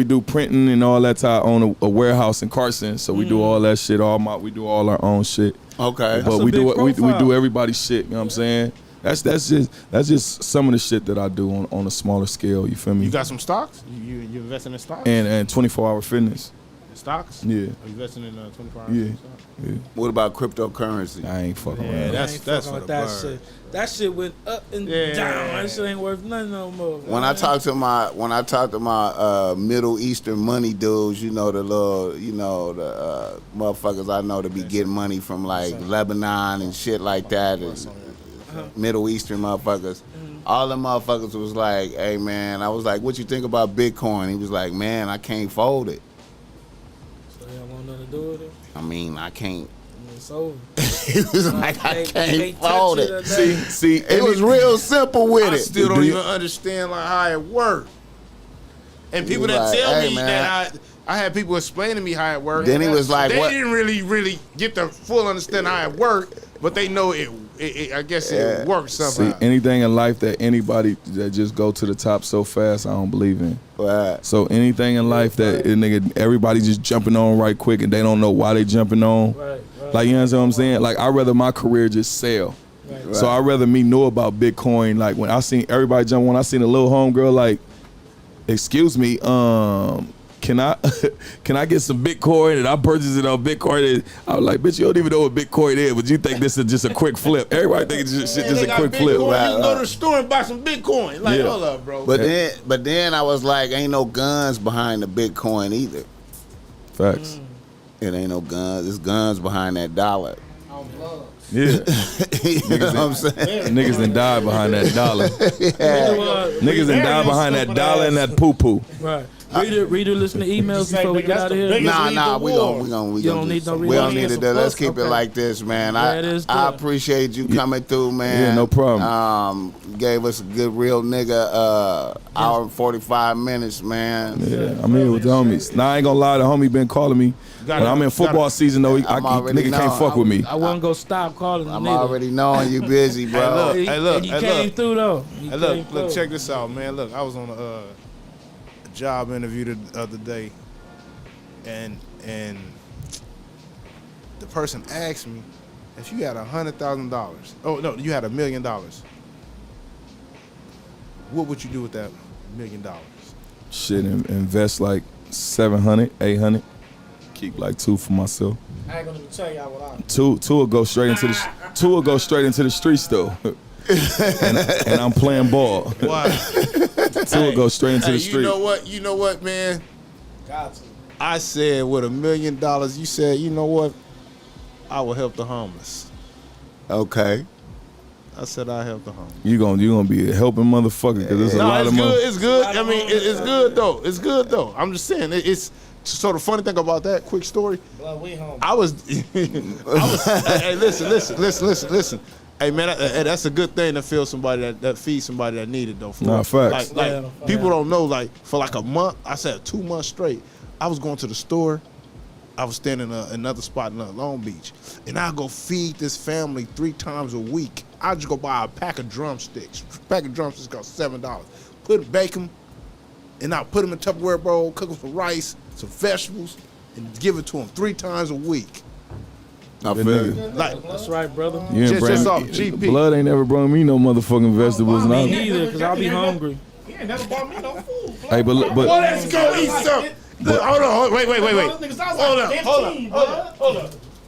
do printing and all that type on a warehouse in Carson. So we do all that shit. We do all our own shit. Okay. But we do everybody's shit. You know what I'm saying? That's just some of the shit that I do on a smaller scale. You feel me? You got some stocks? You investing in stocks? And 24-hour fitness. Stocks? Yeah. Are you investing in 24 hours? Yeah. Yeah. What about cryptocurrency? I ain't fucking around. That's what that shit. That shit went up and down. That shit ain't worth nothing no more. When I talk to my Middle Eastern money dudes, you know the motherfuckers I know to be getting money from like Lebanon and shit like that, and Middle Eastern motherfuckers. All them motherfuckers was like, "Hey man," I was like, "What you think about Bitcoin?" He was like, "Man, I can't fold it." So they don't want nothing to do with it. I mean, I can't. It's over. He was like, I can't fold it. See, it was real simple with it. I still don't even understand like how it worked. And people that tell me that I had people explain to me how it worked. Then he was like, they didn't really get the full understanding how it worked, but they know it I guess it works somehow. See, anything in life that anybody that just go to the top so fast, I don't believe in. Right. So anything in life that everybody just jumping on right quick and they don't know why they jumping on. Right. Like, you understand what I'm saying? Like, I'd rather my career just sell. Right. So I'd rather me know about Bitcoin. Like, when I seen everybody jump on, I seen a little homegirl like, excuse me, can I get some Bitcoin? And I purchased it on Bitcoin. And I was like, bitch, you don't even know what Bitcoin is, but you think this is just a quick flip. Everybody think it's just a quick flip. Right, you go to the store and buy some Bitcoin. Like, hold up, bro. But then I was like, ain't no guns behind the Bitcoin either. Facts. It ain't no guns. It's guns behind that dollar. Yeah. You know what I'm saying? Niggas done died behind that dollar. Niggas done died behind that dollar and that poo-poo. Right. Reader, listen to emails before we get out of here. Nah, we don't need it. Let's keep it like this, man. I appreciate you coming through, man. Yeah, no problem. Gave us a good real nigga hour and 45 minutes, man. Yeah, I'm here with the homies. Now I ain't gonna lie, the homie been calling me. When I'm in football season though, nigga can't fuck with me. I wasn't gonna stop calling him. I'm already knowing you busy, bro. Hey, look. You came through though. Look, check this out, man. Look, I was on a job interview the other day, and the person asked me if you had $100,000. Oh no, you had $1 million. What would you do with that $1 million? Shit, invest like 700, 800. Keep like 2 for myself. I ain't gonna tell y'all what I. Two will go straight into the streets though. and I'm playing ball. Why? 2 will go straight into the street. You know what, man? Got to. I said with $1 million, you said, you know what? I will help the homeless. Okay. I said I help the homeless. You gonna be a helping motherfucker because there's a lot of money. It's good. I mean, it's good though. It's good though. I'm just saying it's. So the funny thing about that quick story, I was hey, listen. Hey man, that's a good thing to feel somebody that feeds somebody that needed though. Nah, facts. Like people don't know. Like for like a month, I said 2 months straight. I was going to the store. I was standing in another spot in Long Beach, and I go feed this family 3 times a week. I just go buy a pack of drumsticks. A pack of drumsticks cost $7. Bake them, and I put them in a Tupperware bowl, cook them some rice, some vegetables, and give it to them 3 times a week. I feel you. Like, That's right, brother. You ain't just off GP. Blood ain't never brought me no motherfucking vegetables. Me neither, because I'll be hungry. He ain't never bought me no food. Hey, but well, let's go eat some. Hold on, wait.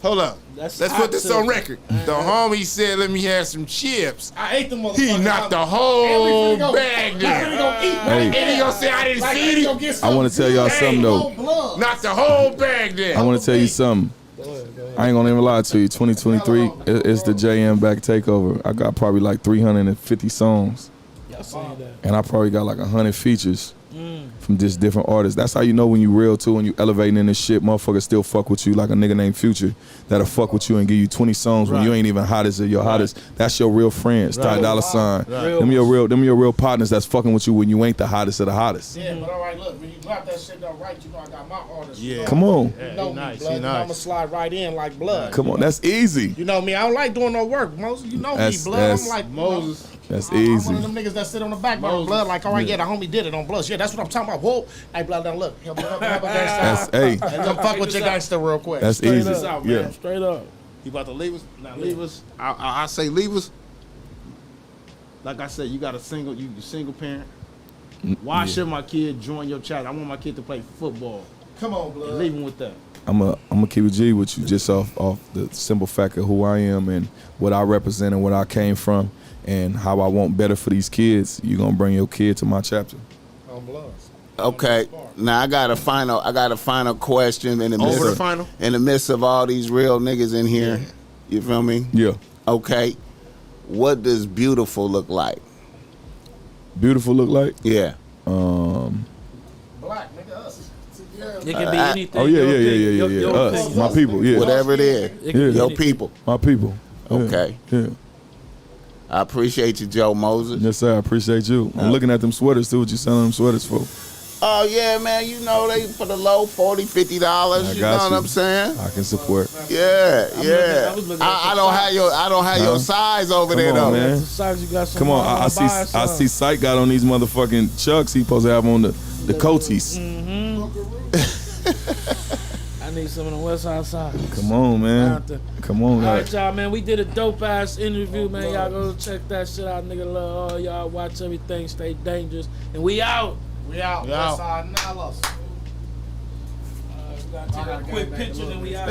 Hold up. Let's put this on record. The homie said, let me have some chips. I ate the motherfucker. He knocked the whole bag down. Hey. And he gonna say, I didn't see it. I want to tell y'all something though. Knocked the whole bag down. I want to tell you something. I ain't gonna even lie to you. 2023, it's the JM Back Takeover. I got probably like 350 songs. And I probably got like 100 features. from just different artists. That's how you know when you real too, when you elevating in this shit, motherfuckers still fuck with you like a nigga named Future that'll fuck with you and give you 20 songs when you ain't even hottest or your hottest. That's your real friends. Ty Dolla $ign. Them your real partners that's fucking with you when you ain't the hottest of the hottest. Yeah, but all right, look, when you drop that shit down right, you know I got my artists. Yeah. Come on. You know me, blood. You know I'ma slide right in like blood. Come on, that's easy. You know me, I don't like doing no work, Moses. You know me, blood. I'm like Moses. That's easy. I'm one of them niggas that sit on the back burner, blood. Like, all right, the homie did it on blood. Yeah, that's what I'm talking about. Whoa, hey, blood, now look. Help hey. Come fuck with your gangster real quick. That's Straight easy. Up, man. Straight up. You about to leave us? Now leave us. I say leave us. Like I said, you got a single parent. Why should my kid join your child? I want my kid to play football. Come on, blood. Leave him with that. I'm a keep it G with you just off the simple fact of who I am and what I represent and where I came from and how I want better for these kids. You gonna bring your kid to my chapter. On blood. Okay. Now I got a final question in the midst of all these real niggas in here. Yeah. You feel me? Yeah. Okay. What does beautiful look like? Beautiful look like? Yeah. Black, nigga, us. It can be anything. Oh yeah. Us, my people. Yeah. Whatever it is. Your people. My people. Okay. Yeah. I appreciate you, Joe Moses. Yes, sir. I appreciate you. I'm looking at them sweaters too. What you selling them sweaters for? Oh yeah, man. You know they for the low $40, $50. You know what I'm saying? I can support. Yeah. I don't have your size over there though. Man. Come on, I see Syke got on these motherfucking Chucks. He supposed to have on the coaties. I need some of the West Side sides. Come on, man. Come on, all right, y'all, man. We did a dope ass interview, man. Y'all go check that shit out, nigga. Love all y'all. Watch everything. Stay dangerous, and we out. We out. West Side Nellis. We gotta take a quick picture, then we out.